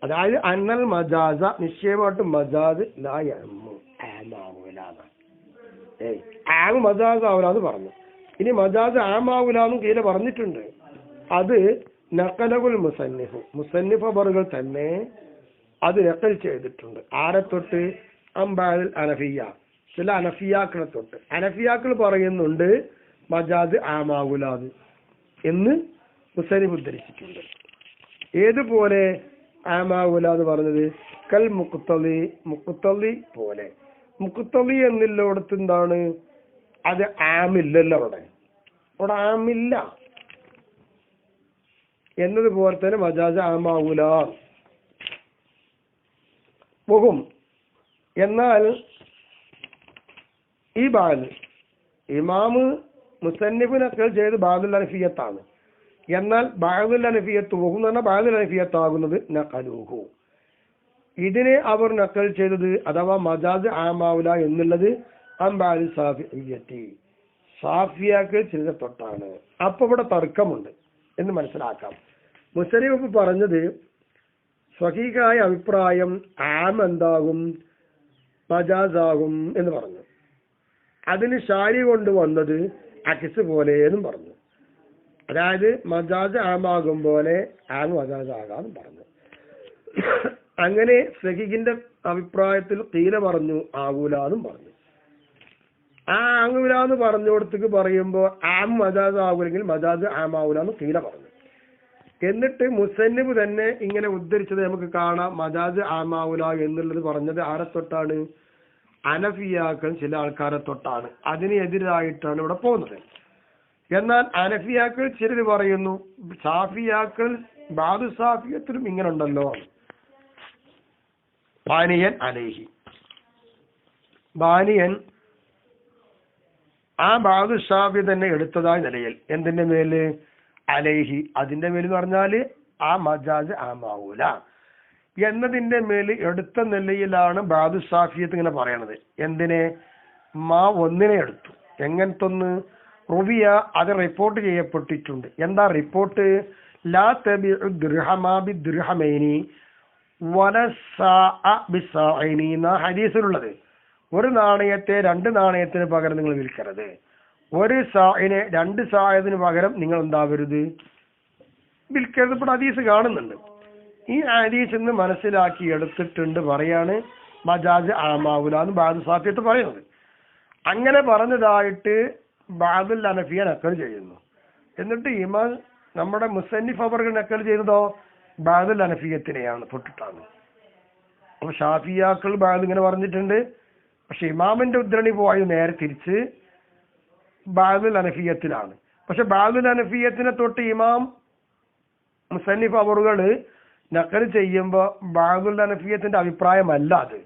അതായത് അന്നൽ മജാസ നിശ്ചയമായിട്ടും മജാസ് ആമ് മജാസ് ആവൂലാന്ന് പറഞ്ഞു. ഇനി മജാസ് ആമാവൂലാന്നും കീഴെ പറഞ്ഞിട്ടുണ്ട്. അത് നഖലകുൽ മുസന്നിഫ് ബറുകൾ തന്നെ അത് നഖൽ ചെയ്തിട്ടുണ്ട്. ആരെ തൊട്ട്? അംബാൽ അനഫിയ, ചില അനഫിയാക്കളെ തൊട്ട്. അനഫിയാക്കൾ പറയുന്നുണ്ട് മജാസ് ആമാവൂലാത് എന്ന് മുസന്നിഫ് ഉദ്ധരിച്ചിട്ടുണ്ട്. ഏതുപോലെ ആമാവൂല എന്ന് പറഞ്ഞത്? കൽ മുഖ്തലി പോലെ. മുഖ്തലി എന്നില്ലോടത്ത് എന്താണ്? അത് ആമില്ലല്ലോ, അവിടെ ആമില്ല എന്നതുപോലെ തന്നെ മജാസ് ആമാവൂല പോകും. എന്നാൽ ഈ ബാദ് ഇമാമ് മുസന്നിഫിനൊക്കെ ചെയ്ത് ബാദുൽ അനഫിയത്താണ്. എന്നാൽ ബാദുൽ അനഫിയത്ത് പോകും എന്ന് പറഞ്ഞാൽ ബാദുൽ അനഫിയത്ത് ആകുന്നത് നഖലൂഹു. ഇതിനെ അവർ നക്കൽ ചെയ്തത് അഥവാ മജാസ് ആമാവുല എന്നുള്ളത് അംബാലി സാഫിയത്തി, സാഫിയാക്കൾ ചിലരെ തൊട്ടാണ്. അപ്പൊ ഇവിടെ തർക്കമുണ്ട് എന്ന് മനസ്സിലാക്കാം. മുസന്നിഫ് പറഞ്ഞത് സ്വഹീഹായ അഭിപ്രായം ആം എന്താകും? മജാസാകും എന്ന് പറഞ്ഞു. അതിന് ശാരി കൊണ്ടുവന്നത് അക്കിസ് പോലെ എന്നും പറഞ്ഞു. അതായത് മജാസ് ആമാകും പോലെ ആം മജാസ് ആകാമെന്ന് പറഞ്ഞു. അങ്ങനെ സഹീഹിന്റെ അഭിപ്രായത്തിൽ ഖീല പറഞ്ഞു ആകൂല എന്നും പറഞ്ഞു. ആ ആകൂല എന്ന് പറഞ്ഞോടത്തേക്ക് പറയുമ്പോ ആം മജാസ് ആകൂലെങ്കിൽ മജാസ് ആമാവൂല എന്ന് ഖീല പറഞ്ഞു. എന്നിട്ട് മുസന്നിഫ് തന്നെ ഇങ്ങനെ ഉദ്ധരിച്ചത് നമുക്ക് കാണാം. മജാസ് ആമാവൂല എന്നുള്ളത് പറഞ്ഞത് ആരെ തൊട്ടാണ്? അനഫിയാക്കൾ ചില ആൾക്കാരെ തൊട്ടാണ്. അതിനെതിരായിട്ടാണ് ഇവിടെ പോകുന്നത്. എന്നാൽ അനഫിയാക്കൾ ചിലർ പറയുന്നു സാഫിയാക്കൾ ബാദു സാഫിയത്തിലും ഇങ്ങനെ ഉണ്ടല്ലോ. ബാനിയൻ അലൈഹി, ബാനിയൻ ആ ബാദു സാഫി തന്നെ എടുത്തതായ നിലയിൽ എന്തിന്റെ മേല്? അലൈഹി, അതിന്റെ മേൽ എന്ന് പറഞ്ഞാല് ആ മജാസ് ആമാവൂല എന്നതിന്റെ മേൽ എടുത്ത നിലയിലാണ് ബാദു സാഫിയത്ത് ഇങ്ങനെ പറയണത്. എന്തിനെ? ഒന്നിനെ എടുത്തു. എങ്ങനത്തൊന്ന്? റുവിയ, അത് റിപ്പോർട്ട് ചെയ്യപ്പെട്ടിട്ടുണ്ട്. എന്താ റിപ്പോർട്ട്? ലാ തബിഉ ദിർഹമാ ബിദിർഹമൈനി വലസാഅ ബിസാഇനി എന്ന ഹദീസിലുള്ളത്. ഒരു നാണയത്തെ 2 നാണയത്തിന് പകരം നിങ്ങൾ വിൽക്കരുത്. ഒരു സാഇനെ 2 സായത്തിന് പകരം നിങ്ങൾ എന്താവരുത്? വിൽക്കരുത്. ഇപ്പോൾ ഹദീസ് കാണുന്നുണ്ട്. ഈ ഹദീസ് എന്ന് മനസ്സിലാക്കി എടുത്തിട്ടുണ്ട് പറയാണ് മജാസ് ആമാവുല എന്ന് ബാദു സാഫിയത്ത് പറയുന്നത്. അങ്ങനെ പറഞ്ഞതായിട്ട് ബാദുൽ അനഫിയ നക്കൽ ചെയ്യുന്നു. എന്നിട്ട് ഇമാം നമ്മുടെ മുസന്നിഫ് അവർകൾ നക്കൽ ചെയ്തതോ ബാദുൽ അനഫിയത്തിനെയാണ്, തൊട്ടിട്ടാണ്. അപ്പൊ ഷാഫിയാക്കൾ ബാദ് ഇങ്ങനെ പറഞ്ഞിട്ടുണ്ട്. പക്ഷെ ഇമാമിന്റെ ഉദ്ധരണി പോയത് നേരെ തിരിച്ച് ബാദുൽ അനഫിയത്തിലാണ്. പക്ഷെ ബാദുൽ അനഫിയത്തിനെ തൊട്ട് ഇമാം മുസന്നിഫ് അവറുകള് നക്കൽ ചെയ്യുമ്പോ ബാദുൽ അനഫിയത്തിന്റെ അഭിപ്രായമല്ല അത്.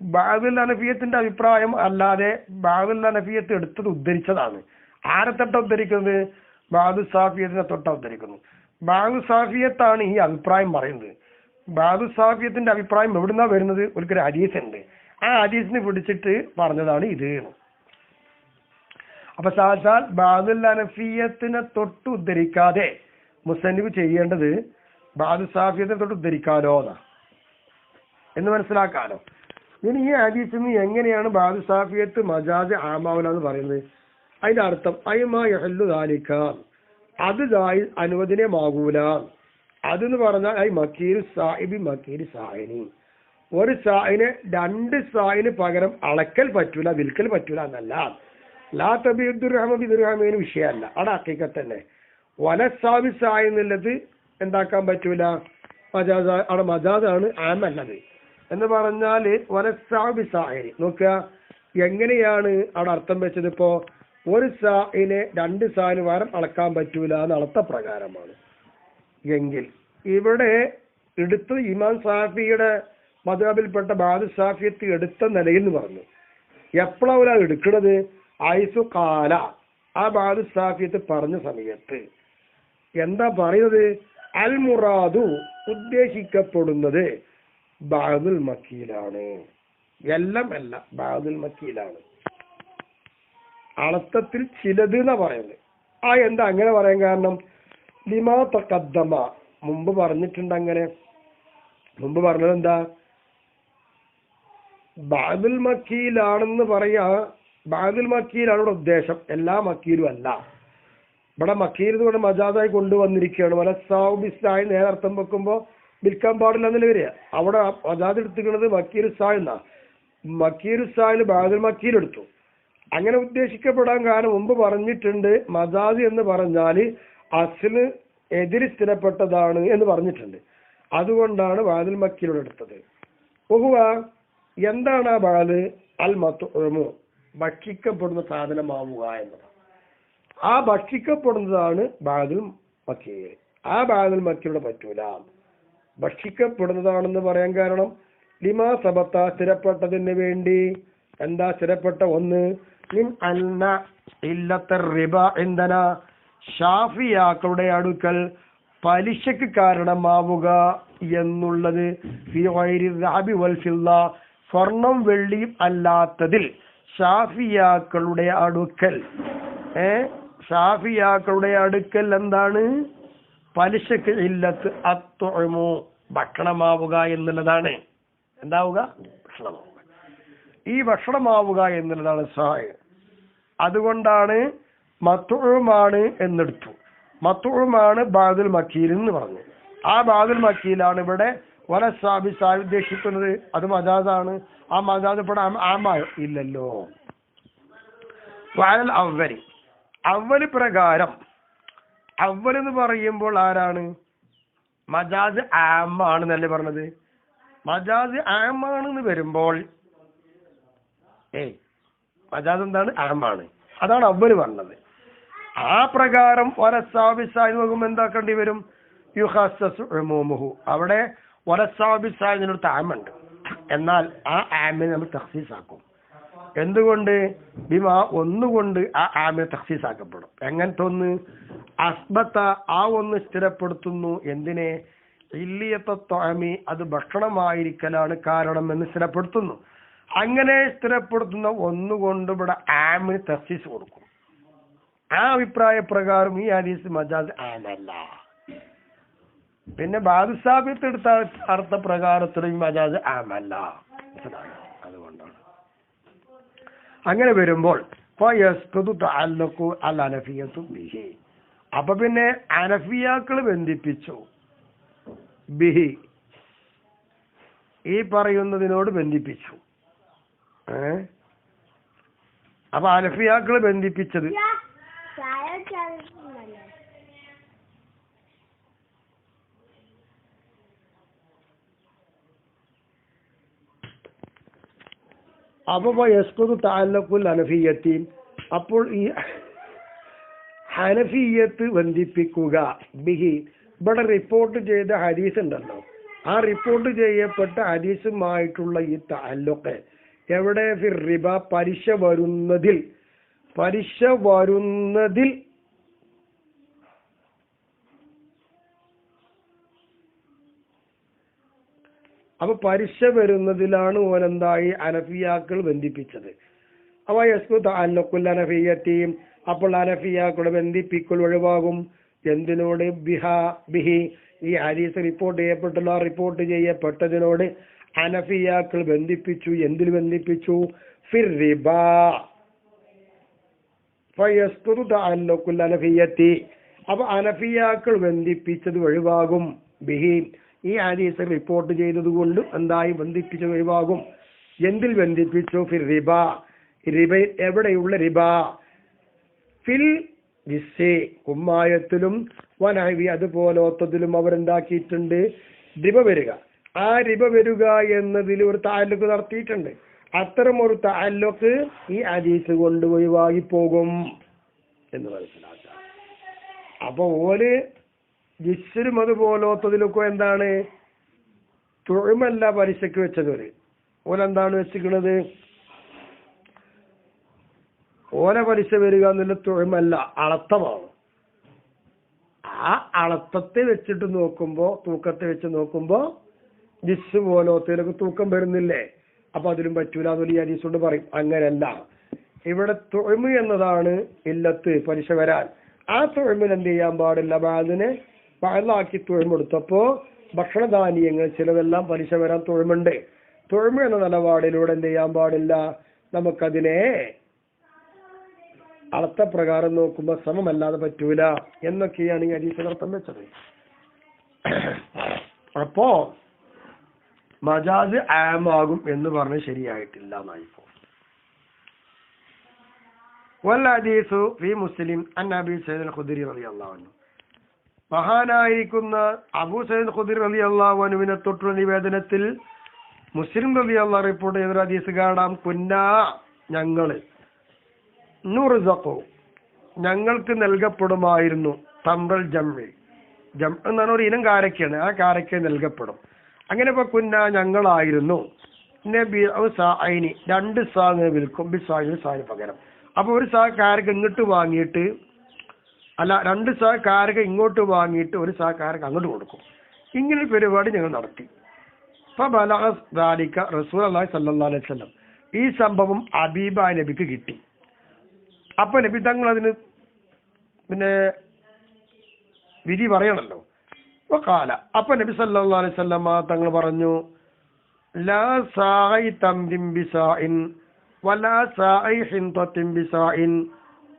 ബാദുൽ അനഫിയത്തിന്റെ അഭിപ്രായം അല്ലാതെ ബാദുൽ അനഫിയത്ത് എടുത്തത് ഉദ്ധരിച്ചതാണ്. ആരെ തൊട്ട ഉദ്ധരിക്കുന്നത്? ബാദു സാഫിയത്തിനെ തൊട്ട ഉദ്ധരിക്കുന്നു. ബാദു സാഫിയത്താണ് ഈ അഭിപ്രായം പറയുന്നത്. ബാദു സാഫിയത്തിന്റെ അഭിപ്രായം എവിടുന്നാ വരുന്നത്? ഒരു ഹദീസ് ഉണ്ട്. ആ ഹദീസിനെ പിടിച്ചിട്ട് പറഞ്ഞതാണ് ഇത്. അപ്പൊ സാക്ഷാൽ ബാദുൽ അനഫിയത്തിനെ തൊട്ട് ഉദ്ധരിക്കാതെ മുസന്നിഫ് ചെയ്യേണ്ടത് ബാദു സാഫിയത്തിനെ തൊട്ട് ഉദ്ധരിക്കാലോ എന്ന് മനസ്സിലാക്കാലോ. ഇനി ഈ ഹദീസിൽ നിന്ന് എങ്ങനെയാണ് ബാദു സാഫിയത്ത് മജാസ് ആമാവുല എന്ന് പറയുന്നത്? അതിന്റെ അർത്ഥം അയ്മാ യഹല്ലു ദാലിക, അത് അനുവദനീയമാകൂല. അതെന്ന് പറഞ്ഞാൽ ഐ മക്കീരു സാഹിബി മക്കീരു സായിനി, ഒരു സായിന് 2 സായിന് പകരം അളക്കൽ പറ്റൂല, വിൽക്കൽ പറ്റൂല എന്നല്ല. ലാ തബിഉ ദിർഹമ ബിദിർഹമൈനി വിഷയമല്ല. അവിടെ ഹഖീഖത്ത് തന്നെ വലസാബി സായി എന്നുള്ളത് എന്താക്കാൻ പറ്റൂല, മജാസ്. അവിടെ മജാസാണ്, ആമല്ലത് എന്ന് പറഞ്ഞാല് വലസാബി സായി. നോക്കുക എങ്ങനെയാണ് അവിടെ അർത്ഥം വെച്ചത്. ഇപ്പോ ഒരു സായിനെ 2 സായിന് പകരം അളക്കാൻ പറ്റൂല എന്ന് അർത്ഥപ്രകാരമാണ് എങ്കിൽ ഇവിടെ എടുത്തത് ഇമാം സാഫിയുടെ മദ്ഹബിൽപ്പെട്ട ബാദു സാഫിയത്ത് എടുത്ത നിലയിൽ എന്ന് പറഞ്ഞു. എപ്പോഴാണ് എടുക്കുന്നത്? ഐസു കാല, ആ ബാദു സാഫിയത്ത് പറഞ്ഞ സമയത്ത് എന്താ പറയുന്നത്? അൽ മുറാദു, ഉദ്ദേശിക്കപ്പെടുന്നത് ബാദുൽ മക്കീലാണ്, എല്ലാം അല്ല, ബാദുൽ മക്കീലാണ്. അളത്തത്തിൽ ചിലത് എന്നാ പറയുന്നത്. എന്താ അങ്ങനെ പറയാൻ കാരണം? ലിമാ തഖദ്ദമ, മുമ്പ് പറഞ്ഞിട്ടുണ്ട്. അങ്ങനെ മുമ്പ് പറഞ്ഞത് എന്താ? ബഅദുൽ മക്കിയിലാണെന്ന് പറയാ. ബഅദുൽ മക്കിയിലാണ് ഇവിടെ ഉദ്ദേശം, എല്ലാ മക്കിയിലും അല്ല. ഇവിടെ മക്കീൽ ഇവിടെ മജാദായി കൊണ്ടുവന്നിരിക്കുകയാണ്. വലസായി നേരെ അർത്ഥം വെക്കുമ്പോൾ വിൽക്കാൻ പാടില്ല എന്നല്ലേ വരിക. അവിടെ മജാദ് എടുത്തിരിക്കുന്നത് മക്കീർ സായ് എന്നാ. മക്കീർ സായിൽ ബഅദുൽ മക്കീൽ എടുത്തു. അങ്ങനെ ഉദ്ദേശിക്കപ്പെടാൻ കാരണം മുമ്പ് പറഞ്ഞിട്ടുണ്ട്, മജാദ് എന്ന് പറഞ്ഞാൽ അസ്ല് എതിര് സ്ഥിരപ്പെട്ടതാണ് എന്ന് പറഞ്ഞിട്ടുണ്ട്. അതുകൊണ്ടാണ് ബഅദുൽ മക്കീലോട് എടുത്തത്. ബഹുവ എന്താണ് ആ ബഅദ്? അൽ മത്ഉമു, ഭക്ഷിക്കപ്പെടുന്ന സാധനമാവുക എന്നതാണ്. ആ ഭക്ഷിക്കപ്പെടുന്നതാണ് ബഅദുൽ മക്കീൽ. ആ ബഅദുൽ മക്കീലിവിടെ പറ്റൂല. ഭക്ഷിക്കപ്പെടുന്നതാണെന്ന് പറയാൻ കാരണം ലിമാ സബത്ത, സ്ഥിരപ്പെട്ടതിന് വേണ്ടി. എന്താ സ്ഥിരപ്പെട്ട? ഒന്ന്, മിൻ അന്ന ഇല്ലത്ത റിബ ഇൻദന, ഷാഫിയാക്കളുടെ അടുക്കൽ പലിശക്ക് കാരണമാവുക എന്നുള്ളത് ഫീ ഗൈരി ദഹബി വൽ ഫിദ്ദ, സ്വർണം വെള്ളിയും അല്ലാത്തതിൽ ഷാഫിയാക്കളുടെ അടുക്കൽ ഷാഫിയാക്കളുടെ അടുക്കൽ എന്താണ്? പലിശക്ക് ഇല്ലത്ത് അത്തൊഴുമോ, ഭക്ഷണമാവുക എന്നുള്ളതാണ്. എന്താവുക? ഭക്ഷണമാവുക. ഈ ഭക്ഷണമാവുക എന്നുള്ളതാണ് സഹായ. അതുകൊണ്ടാണ് മത്ഉമാണ് എന്നെടുത്തു. മത്ഉമാണ് ബഅദുൽ മക്കീൽ എന്ന് പറഞ്ഞു. ആ ബഅദുൽ മക്കീലാണ് ഇവിടെ വലസാബി സാബ് ഉദ്ദേശിക്കുന്നത്. അത് മജാദാണ്. ആ മജാദ് ഇവിടെ ആമായോ? ഇല്ലല്ലോ. വഅലൽ അവ്വലി, അവല് പ്രകാരം. അവൽ എന്ന് പറയുമ്പോൾ ആരാണ്? മജാദ് ആമാണെന്നല്ലേ പറഞ്ഞത്. മജാദ് ആമാണെന്ന് വരുമ്പോൾ മജാദ് എന്താണ്? ആമാണ്. അതാണ് അവല് പറഞ്ഞത്. ആ പ്രകാരം വലസാബിസായി നോക്കുമ്പോൾ എന്താക്കേണ്ടി വരും? യുഖസ്സസു ഉമൂമുഹു, അവിടെ വലസാബിസായിനൊരു ആമുണ്ട്. എന്നാൽ ആ ആമിനെ നമ്മൾ തഖ്സീസാക്കും. എന്തുകൊണ്ട്? ബിമാ, ഒന്നുകൊണ്ട് ആ ആമിനെ തഖ്സീസാക്കപ്പെടും. എങ്ങനത്തെ ഒന്ന്? അസ്ബത്ത, ആ ഒന്ന് സ്ഥിരപ്പെടുത്തുന്നു. എന്തിനെ? ഇല്ലിയത്ത ത്വഅമി, അത് ഭക്ഷണമായിരിക്കലാണ് കാരണം എന്ന് സ്ഥിരപ്പെടുത്തുന്നു. അങ്ങനെ സ്ഥിരപ്പെടുത്തുന്ന ഒന്നുകൊണ്ട് ഇവിടെ ആമിന് തഖ്സീസ് കൊടുക്കും. ആ അഭിപ്രായ പ്രകാരം ഈ ഹദീസ് മജാസ് ആമല്ല. പിന്നെ ബാദുസാബിത്ത് എടുത്ത അർത്ഥപ്രകാരത്തിലും മജാസ് ആമല്ല. അതുകൊണ്ടാണ് അങ്ങനെ വരുമ്പോൾ അപ്പൊ പിന്നെ അനഫിയാക്കൾ ബന്ധിപ്പിച്ചു. ബിഹി, ഈ പറയുന്നതിനോട് ബന്ധിപ്പിച്ചു. അപ്പൊ അനഫിയാക്കൾ ബന്ധിപ്പിച്ചത് അപ്പൊ യസ്കുതു തഅല്ലഖുൽ ഹനഫിയ്യത്തി, അപ്പോൾ ഈ ഹനഫിയ്യത്ത് ബന്ധിപ്പിക്കുക. ബിഹി, ഇവിടെ റിപ്പോർട്ട് ചെയ്ത ഹദീസ് ഉണ്ടല്ലോ, ആ റിപ്പോർട്ട് ചെയ്യപ്പെട്ട ഹദീസുമായിട്ടുള്ള ഈ തഅല്ലുഖ് എവിടെ? ഫിർ റിബ, പലിശ വരുന്നതിൽ. പലിശ വരുന്നതിൽ അപ്പൊ പലിശ വരുന്നതിലാണ് ഓനെന്തായി ഹനഫിയാക്കൾ ബന്ധിപ്പിച്ചത്. അവ യസ്കു തഅല്ലുഖുൽ ഹനഫിയ്യത്തി, അപ്പോൾ ഹനഫിയാക്കളുടെ ബന്ധിപ്പിക്കൽ ഒഴിവാകും. എന്തിനോട്? ബിഹി, ഈ ഹദീസ് റിപ്പോർട്ട് ചെയ്യപ്പെട്ടല്ലോ, ആ റിപ്പോർട്ട് ചെയ്യപ്പെട്ടതിനോട് ഹനഫിയാക്കൾ ബന്ധിപ്പിച്ചു. എന്തിൽ ബന്ധിപ്പിച്ചു? ഫിർ റിബ. ഫയസ്കുതു തഅല്ലുഖുൽ ഹനഫിയ്യത്തി, അപ്പൊ ഹനഫിയാക്കൾ ബന്ധിപ്പിച്ചത് ഒഴിവാകും. ബിഹി, ഈ ഹദീസ് റിപ്പോർട്ട് ചെയ്തത് കൊണ്ട് എന്തായി? ബന്ധിപ്പിച്ചത് ഒഴിവാകും. എന്തിൽ ബന്ധിപ്പിച്ചു? ഫിർ റിബ, റിബ. എവിടെയുള്ള റിബ? ഫിൽ ജിസ്സി, കുമ്മായത്തിലും വനഹവി, അതുപോലത്തതിലും അവരെന്താക്കിയിട്ടുണ്ട്? റിബ വരിക. ആ റിബ വരിക എന്നതിൽ ഒരു തഅല്ലുഖ് നടത്തിയിട്ടുണ്ട്. അത്തരം ഒരു തഅല്ലുഖ് ഈ ഹദീസ് കൊണ്ട് ഒഴിവായി പോകും എന്ന് മനസ്സിലാക്കാം. അപ്പൊ ഓല് ജിസ്സിലും അതുപോലത്തതിലൊക്കെ എന്താണ്? തുഴമല്ല പലിശക്ക് വെച്ചത്. ഓലെന്താണ് വെച്ചിരിക്കുന്നത്? ഓല പലിശ വരിക എന്നുള്ള തുഴമല്ല, അളത്തമാണ്. ആ അളത്തത്തെ വെച്ചിട്ട് നോക്കുമ്പോ, തൂക്കത്തെ വെച്ച് നോക്കുമ്പോ ജിസ് പോലത്തേലൊക്കെ തൂക്കം വരുന്നില്ലേ? അപ്പൊ അതിലും പറ്റൂല എന്നൊരു ഹദീസ് കൊണ്ട് പറയും. അങ്ങനെയല്ല, ഇവിടെ തുഴമ് എന്നതാണ് ഇല്ലത്ത്, പലിശ വരാൻ. ആ തുഴമിൽ എന്ത് ചെയ്യാൻ പാടില്ല? ബാദിനെ ഫഅലാക്കി തുഴമെടുത്തപ്പോ ഭക്ഷണധാന്യങ്ങൾ ചിലതെല്ലാം പലിശ വരാൻ തുഴമുണ്ട്. തുഴമ എന്ന നിലപാടിലൂടെ എന്ത് ചെയ്യാൻ പാടില്ല, നമുക്കതിനെ അളത്ത പ്രകാരം നോക്കുമ്പോൾ സമമല്ലാതെ പറ്റൂല എന്നൊക്കെയാണ് ഈ ഹദീസിൽ അർത്ഥം വെച്ചത്. അപ്പോ മജാസ് ആമാകും എന്ന് പറഞ്ഞ് ശരിയായിട്ടില്ല എന്നായിപ്പോ. വൽഹദീസു ഫീ മുസ്ലിം അൻ അബീ സഈദ് ഖുദരി റളിയല്ലാഹു അൻഹു, മഹാനായിരിക്കുന്ന അബൂ സഈദ് ഖുദരി റളിയല്ലാഹു അൻഹുവിനെ തൊട്ടുള്ള നിവേദനത്തിൽ മുസ്ലിം റളിയല്ലാഹു റിപ്പോർട്ട് ചെയ്ത ഹദീസ് കാണാം. കുന്നാ ഞങ്ങള് നുർസഖു ഞങ്ങൾക്ക് നൽകപ്പെടുമായിരുന്നു തംറൽ ജംഇ, ജം എന്നാണ് ഒരു ഇനം കാരക്കയാണ്, ആ കാരക്ക നൽകപ്പെടും. അങ്ങനെ ഇപ്പൊ കുന്ന ഞങ്ങളായിരുന്നു സായിനി 2 സാങ് വിൽക്കും ബിസായിന് സായിന് പകരം. അപ്പൊ ഒരു സാ കാരക്ക ഇങ്ങോട്ട് വാങ്ങിയിട്ട്, അല്ല 2 സാ കാരക്ക ഇങ്ങോട്ട് വാങ്ങിയിട്ട് 1 സാ കാരക്ക അങ്ങോട്ട് കൊടുക്കും. ഇങ്ങനെ പരിപാടി ഞങ്ങൾ നടത്തി. അപ്പൊ ബലഗ ദാലിക റസൂലുള്ളാഹി സ്വല്ലല്ലാഹു അലൈഹി വസല്ലം, ഈ സംഭവം ഹബീബ നബിക്ക് കിട്ടി. അപ്പൊ നബി തങ്ങൾ അതിന് പിന്നെ വിധി പറയണല്ലോ. കാല അപ്പൊ നബി സല്ലല്ലാഹു അലൈഹി വസല്ലം തങ്ങൾ പറഞ്ഞു, ലാ സാഇ തംരിൻ ബിസാഇൻ വലാ സാഇ ഹിൻതത്തിൻ ബിസാഇൻ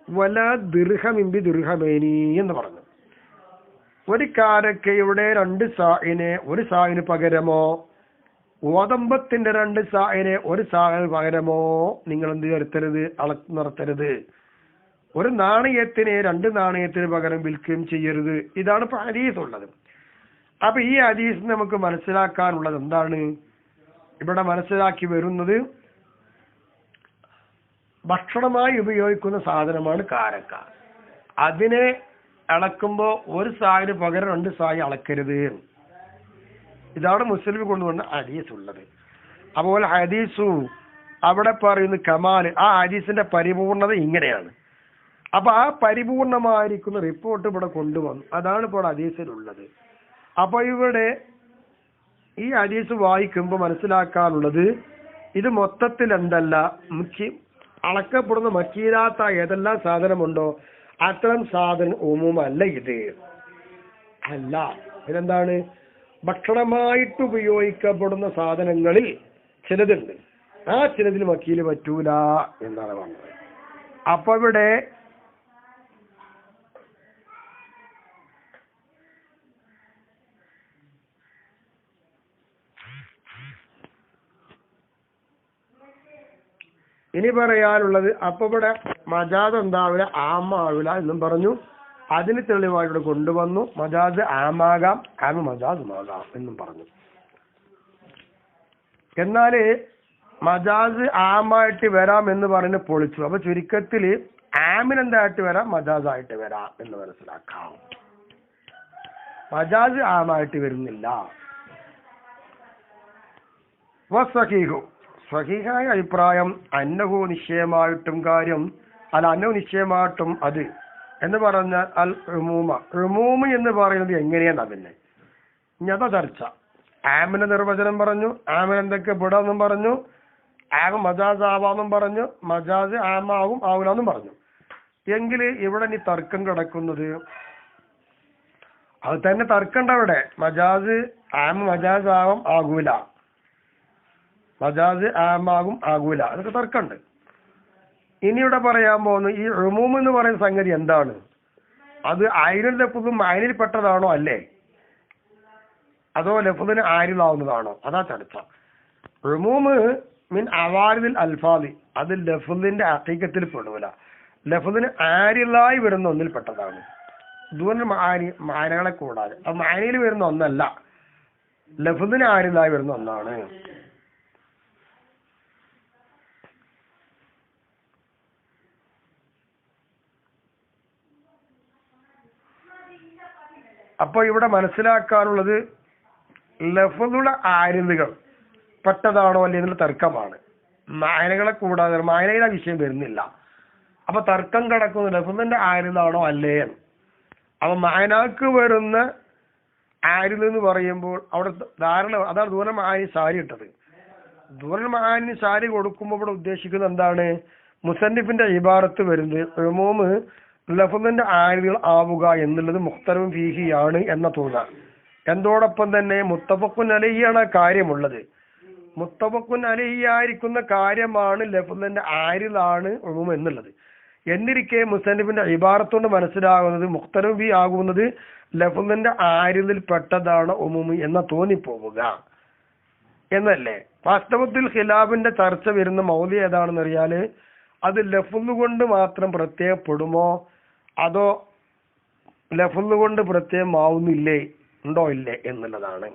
വലാ ദിർഹമിൻ ബിദിർഹമൈനി എന്ന് പറഞ്ഞു. ഒരു കാരക്കയുടെ 2 സാഇനെ 1 സാഇന് പകരമോ, ഗോതമ്പത്തിന്റെ 2 സാഇനെ 1 സാഇന് പകരമോ നിങ്ങൾ എന്ത് വരുത്തരുത്, നടത്തരുത്. ഒരു നാണയത്തിനെ 2 നാണയത്തിന് പകരം വിൽക്കുകയും ചെയ്യരുത്. ഇതാണ് ഇപ്പൊ ഹദീസ് ഉള്ളത്. അപ്പൊ ഈ ഹദീസ് നമുക്ക് മനസ്സിലാക്കാനുള്ളത് എന്താണ്? ഇവിടെ മനസ്സിലാക്കി വരുന്നത് ഭക്ഷണമായി ഉപയോഗിക്കുന്ന സാധനമാണ് കാരക്ക. അതിനെ അളക്കുമ്പോ 1 സായിന് പകരം 2 സായി അളക്കരുത്. ഇതാണ് മുസ്ലിം കൊണ്ടുവന്ന ഹദീസ് ഉള്ളത്. അപ്പോൾ ഹദീസു അവിടെ പറയുന്ന കമാല്, ആ ഹദീസിന്റെ പരിപൂർണത ഇങ്ങനെയാണ്. അപ്പൊ ആ പരിപൂർണമായിരിക്കുന്ന റിപ്പോർട്ട് ഇവിടെ കൊണ്ടുവന്നു. അതാണ് ഇപ്പോൾ ഹദീസിലുള്ളത്. അപ്പൊ ഇവിടെ ഈ ഹദീസ് വായിക്കുമ്പോൾ മനസ്സിലാക്കാനുള്ളത്, ഇത് മൊത്തത്തിൽ എന്തല്ല, അളക്കപ്പെടുന്ന മക്കീരാത്ത ഏതെല്ലാം സാധനമുണ്ടോ അത്തരം സാധനം ഉമൂമല്ല ഇത്. അല്ല, ഇതെന്താണ്, ഭക്ഷണമായിട്ട് ഉപയോഗിക്കപ്പെടുന്ന സാധനങ്ങളിൽ ചിലതുണ്ട്, ആ ചിലതിൽ മക്കീല് പറ്റൂല എന്നാണ് പറഞ്ഞത്. അപ്പൊ ഇവിടെ ഇനി പറയാനുള്ളത്, അപ്പൊ ഇവിടെ മജാദ് എന്താവില്ല, ആമാവില്ല എന്നും പറഞ്ഞു. അതിന് തെളിവായി ഇവിടെ കൊണ്ടുവന്നു. മജാദ് ആമാകാം, ആമ മജാദുമാകാം എന്നും പറഞ്ഞു. എന്നാല് മജാദ് ആമായിട്ട് വരാം എന്ന് പറഞ്ഞ് പൊളിച്ചു. അപ്പൊ ചുരുക്കത്തില് ആമിനെന്തായിട്ട് വരാം, മജാദായിട്ട് വരാം എന്ന് മനസ്സിലാക്കാം. മജാദ് ആമായിട്ട് വരുന്നില്ല. വസ്സഹീഹു, സ്വഹീഹായ അഭിപ്രായം, അന്നഹു നിശ്ചയമായിട്ടും കാര്യം, അന്നഹു നിശ്ചയമായിട്ടും അത് എന്ന് പറഞ്ഞാൽ അൽ ഉമൂമ, ഉമൂമ് എന്ന് പറയുന്നത് എങ്ങനെയാണ് അതിനെ ഞത ചർച്ച. ആമിന്റെ നിർവചനം പറഞ്ഞു, ആമിന് എന്തൊക്കെ പെടാന്നും പറഞ്ഞു, ആമ മജാസ് ആവാന്നും പറഞ്ഞു, മജാസ് ആമാവും ആവൂലെന്നും പറഞ്ഞു. എങ്കിൽ ഇവിടെ നീ തർക്കം കിടക്കുന്നത്, അത് തന്നെ തർക്കണ്ട അവിടെ. മജാസ് ആമ മജാസ് ആവാം ആകൂല, മജാസ് ആമാകും ആകൂല, അതൊക്കെ തർക്കമുണ്ട്. ഇനി ഇവിടെ പറയാൻ പോകുന്നു, ഈ ഉമൂം എന്ന് പറയുന്ന സംഗതി എന്താണ്? അത് ആയിരം ലഫ്ദും ആയിനിൽ പെട്ടതാണോ അല്ലേ, അതോ ലഫ്ദിന് ആയിരലാവുന്നതാണോ? അതാ ചർച്ച. ഉമൂം മിൻ അവാരിദിൽ അൽഫാദി, അത് ലഫ്ദിന്റെ ഹഖീഖത്തിൽ പെടൂല, ലഫ്ദിന് ആരിലായി വരുന്ന ഒന്നിൽ പെട്ടതാണ്. ദൂന മാനകളെ കൂടാതെ, അത് മാനയിൽ വരുന്ന ഒന്നല്ല, ലഫ്ദിന് ആരിലായി വരുന്ന ഒന്നാണ്. അപ്പൊ ഇവിടെ മനസ്സിലാക്കാനുള്ളത്, ലഫ്ദുള്ള ആരിലുകൾ പെട്ടതാണോ അല്ലെ എന്നുള്ള തർക്കമാണ്. മായനകളെ കൂടാതെ മായനയുടെ വിഷയം വരുന്നില്ല. അപ്പൊ തർക്കം കിടക്കുന്നത് ലഫ്ദിന്റെ ആരിലാണോ അല്ലേ. അപ്പൊ മായനാക്ക് വരുന്ന ആരിൽ എന്ന് പറയുമ്പോൾ അവിടെ ധാരണ, അതാണ് ദൂരം ആനി സാരി ഇട്ടത്. ദൂരം ആനി സാരി കൊടുക്കുമ്പോൾ ഇവിടെ ഉദ്ദേശിക്കുന്നത് എന്താണ്? മുസന്നിഫിന്റെ ഇബാറത്ത് വരുന്നത് ഉമൂമ് ലഫ്ദിന്റെ ആരികൾ ആവുക എന്നുള്ളത് മുഖ്തറവും ഫീഹിയാണ് എന്ന തോന്നാം. എന്തോടൊപ്പം തന്നെ മുത്തഫഖുൻ അലൈഹിയാണ് കാര്യമുള്ളത്. മുത്തഫഖുൻ അലൈഹി ആയിരിക്കുന്ന കാര്യമാണ് ലഫ്ദിന്റെ ആരിലാണ് ഉമൂം എന്നുള്ളത്. എന്നിരിക്കെ മുസന്നിഫിന്റെ ഇബാറത്തുകൊണ്ട് മനസ്സിലാകുന്നത് മുഖ്തറവും ഫീഹി ആകുന്നത് ലഫ്ദിന്റെ ആരിതിൽ പെട്ടതാണ് ഉമൂം എന്ന തോന്നിപ്പോവുക എന്നല്ലേ. വാസ്തവത്തിൽ ഖിലാഫിന്റെ ചർച്ച വരുന്ന മൗലി ഏതാണെന്ന് അറിയാല് അത് ലഫ്ള് കൊണ്ട് മാത്രം പ്രത്യയപ്പെടുമോ അതോ ലഫ്ള് കൊണ്ട് പ്രത്യയമാവുന്നില്ലേ ഉണ്ടോ ഇല്ലേ എന്നുള്ളതാണ്.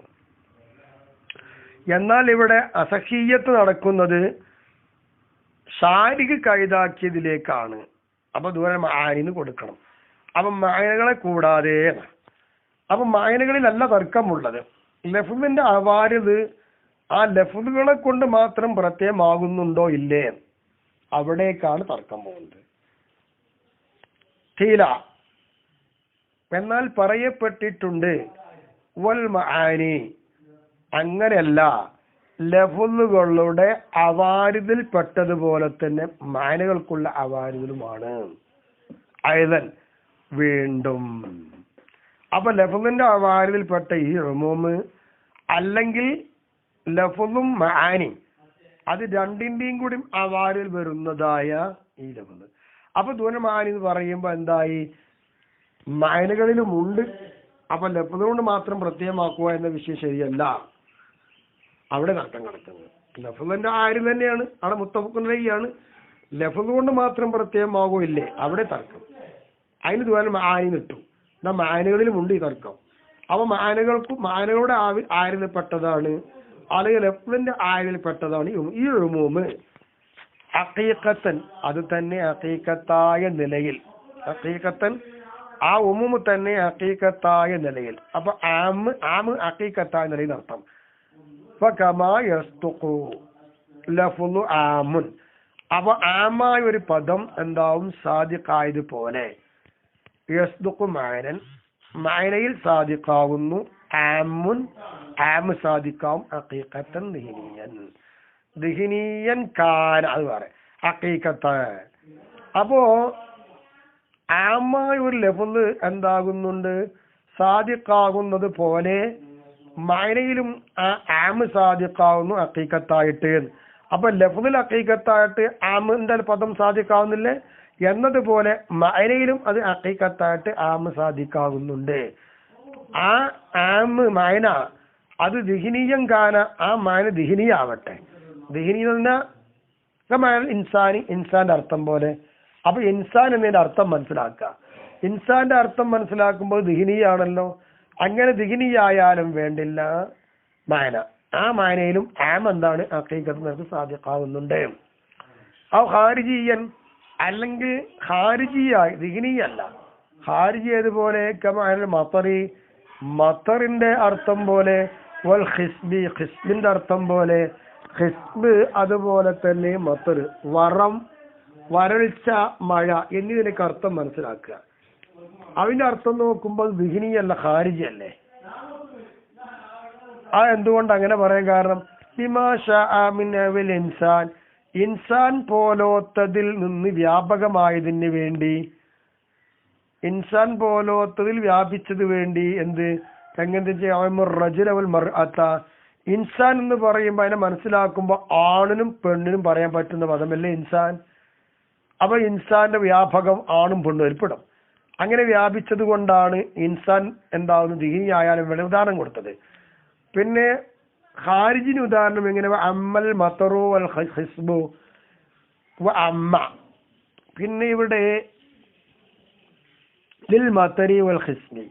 എന്നാൽ ഇവിടെ അസഹീയത്ത് നടക്കുന്നത് ഷാരിഖ് കൈതാക്കിയതിലേക്കാണ്. അപ്പൊ ദൂരെ മാനിന് കൊടുക്കണം. അപ്പൊ മായനകളെ കൂടാതെ അപ്പൊ മായനകളിലല്ല തർക്കമുള്ളത്. ലഫ്ളിന്റെ അവാരിത് ആ ലഫ്ളുകളെ കൊണ്ട് മാത്രം പ്രത്യയമാകുന്നുണ്ടോ ഇല്ലേ അവിടേക്കാണ് തർക്കം പോകുന്നത്. ഖീല എന്നാൽ പറയപ്പെട്ടിട്ടുണ്ട് വൽ മആനി അങ്ങനെയല്ല, ലഫ്ളുകളുടെ അവാരിതിൽ പെട്ടതുപോലെ തന്നെ മാനകൾക്കുള്ള അവാരിതിലുമാണ്. അയതൻ വീണ്ടും അപ്പൊ ലഫ്ളിന്റെ അവാരിതിൽപ്പെട്ട ഈ ഉമൂമ് അല്ലെങ്കിൽ ലഫ്ളും മആനി അത് രണ്ടിന്റെയും കൂടി അവാരിൽ വരുന്നതായ ഈ ലഫ്ള്. അപ്പൊ ദൂന മആനി എന്ന് പറയുമ്പോ എന്തായി, മഅനകളിലും ഉണ്ട്. അപ്പൊ ലഫ്ള് കൊണ്ട് മാത്രം പ്രത്യയമാക്കുക എന്ന വിഷയം ശരിയല്ല. അവിടെ തർക്കം കിടക്കുന്നത് ലഫ്ളിന്റെ ആരിൽ തന്നെയാണ്, അവിടെ മുത്തഫഖുൻ അലൈഹിയാണ്. ലഫ്ള് കൊണ്ട് മാത്രം പ്രത്യയമാകോ ഇല്ലേ അവിടെ തർക്കം. അതിന് ദൂന മആനി കിട്ടും. എന്നാ മഅനകളിലും ഉണ്ട് ഈ തർക്കം. അപ്പൊ മഅനകളുടെ ആരിൽപ്പെട്ടതാണ് അല്ലെങ്കിൽ ലഫ്ളിന്റെ ആരിൽപ്പെട്ടതാണ് ഈ ഉമൂമ്. ഹഖീഖത്തൻ അത് തന്നെ ഹഖീഖത്തായ നിലയിൽ, ഹഖീഖത്തൻ ആ ഉമൂമ് തന്നെ ഹഖീഖത്തായ നിലയിൽ. അപ്പൊ ആമ് ഹഖീഖത്തായ നിലയിൽ അർത്ഥം. ഫകമാ യസ്തുഖു ലഫ്ളു ആമുൻ അപ്പൊ ആമായ ഒരു പദം എന്താവും സാദിഖായത് പോലെ യസ്തുഖു മഅനൻ മഅനയിൽ സാദിഖാവുന്നു. ആമുൻ ആമ് സാദിഖാവും ഹഖീഖത്തൻ ദിഹ്നിയൻ കാന അത് പറയാം ഹഖീഖത്ത. അപ്പോ ആമായ ഒരു ലഫ്ള് എന്താകുന്നുണ്ട് സാദിഖാകുന്നത് പോലെ മഅനയിലും ആമ് സാദിഖാവുന്നു ഹഖീഖത്തായിട്ട്. അപ്പൊ ലഫ്ളിൽ ഹഖീഖത്തായിട്ട് ആമിന്റെ പദം സാദിഖാവുന്നില്ലേ എന്നതുപോലെ മഅനയിലും അത് ഹഖീഖത്തായിട്ട് ആമ് സാദിഖാവുന്നുണ്ട്. ആ ആമ് മഅന അത് ദിഹ്നിയം കാന ആ മഅന ദിഹ്നിയാവട്ടെ. ദിഹ്നി എന്ന് പറഞ്ഞാൽ ഇൻസാന്റെ അർത്ഥം പോലെ. അപ്പൊ ഇൻസാൻ എന്നതിന്റെ അർത്ഥം മനസ്സിലാക്കുക. ഇൻസാന്റെ അർത്ഥം മനസ്സിലാക്കുമ്പോൾ ദിഹ്നിയാണല്ലോ. അങ്ങനെ ദിഹ്നിയായാലും വേണ്ടില്ല മഅന. ആ മഅനയിലും ആം എന്താണ് ഹഖീഖത്ത് നിനക്ക് സാദിഖാവുന്നുണ്ട്. ആ ഖാരിജിയൻ അല്ലെങ്കിൽ ഖാരിജിയായി ദിഹ്നിയല്ല ഖാരിജി അതുപോലെ കമഅൽ മത്തറി മത്തറിന്റെ അർത്ഥം പോലെ വൽ ഖിസ്ബി ഖിസ്ബിന്റെ അർത്ഥം പോലെ ഖിസ്ബ് അതുപോലെ തന്നെ മത്തർ വരൾച്ച മഴ എന്നിതിനൊക്കെ അർത്ഥം മനസ്സിലാക്കുക. അതിന്റെ അർത്ഥം നോക്കുമ്പോൾ ദിഹ്നിയല്ല ഖാരിജി അല്ലേ. ആ എന്തുകൊണ്ട് അങ്ങനെ പറയാൻ കാരണം ഇൻസാൻ പോലോത്തതിൽ നിന്ന് വ്യാപകമായതിന് വേണ്ടി ഇൻസാൻ പോലോത്തതിൽ വ്യാപിച്ചത് വേണ്ടി എന്ത് എങ്ങനത്തെ റജുലവൽ മർഅത്ത ഇൻസാൻ എന്ന് പറയുമ്പോൾ അതിനെ മനസ്സിലാക്കുമ്പോൾ ആണിനും പെണ്ണിനും പറയാൻ പറ്റുന്ന പദമല്ലേ ഇൻസാൻ. അപ്പൊ ഇൻസാന്റെ വ്യാപകം ആണും പെണ്ണും ഏർപ്പെടും. അങ്ങനെ വ്യാപിച്ചത് കൊണ്ടാണ് ഇൻസാൻ എന്താവുന്നത് ദിഹ്നി ആയാലും വേണ്ട ഉദാഹരണം കൊടുത്തത്. പിന്നെ ഖാരിജിന് ഉദാഹരണം എങ്ങനെ അമ്മൽ മത്തറു വൽ ഖിസ്ബു അമ്മ. പിന്നെ ഇവിടെ ലിൽ മത്തരി വൽ ഖിസ്ബി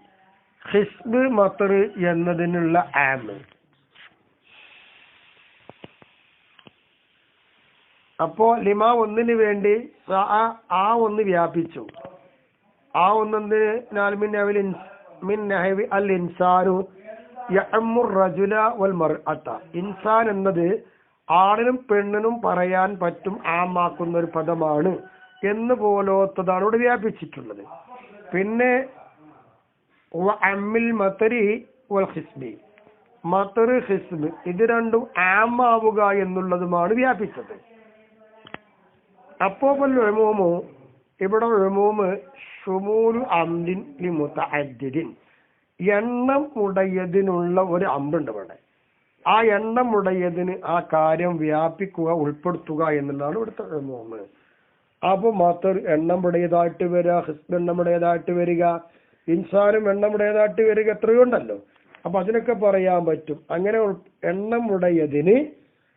ഖിസ്ബ് മത്തർ എന്നതിനുള്ള ആമ്. അപ്പോ ലിമ ഒന്നിന് വേണ്ടി ആ ഒന്ന് വ്യാപിച്ചു. ആ ഒന്നെന്തിനാൽ ഇൻസാനു യഅമ്മുർ റജുല വൽ മർഅത ഇൻസാൻ എന്നത് ആണിനും പെണ്ണിനും പറയാൻ പറ്റും ആമാക്കുന്ന ഒരു പദമാണ് എന്ന് പോലോത്തതാണ് ഇവിടെ വ്യാപിച്ചിട്ടുള്ളത്. പിന്നെ അമ്മിൽ മത്തരി വൽ ഖിസ്ബി മത്തർ ഖിസ്ബ് ഇത് രണ്ടും ആമാവുക എന്നുള്ളതുമാണ് വ്യാപിച്ചത്. അപ്പോ ഉമൂമു ഇവിടെ ഉമൂമ് ഷുമൂലു അംരിൻ ലിമുതഅദ്ദിദിൻ, എണ്ണം ഉടയതിനുള്ള ഒരു അമ്പുണ്ട് ഇവിടെ. ആ എണ്ണം ഉടയതിന് ആ കാര്യം വ്യാപിക്കുക, ഉൾപ്പെടുത്തുക എന്നുള്ളതാണ് ഇവിടുത്തെ ഉമൂമ്. അപ്പൊ മത്തർ എണ്ണമുടേതായിട്ട് വരിക, ഹിസ്ബ് എണ്ണമുടേതായിട്ട് വരിക, ഇൻസാനും എണ്ണമുടേതായിട്ട് വരിക, എത്രയുണ്ടല്ലോ. അപ്പൊ അതിനൊക്കെ പറയാൻ പറ്റും. അങ്ങനെ എണ്ണമുടയതിന്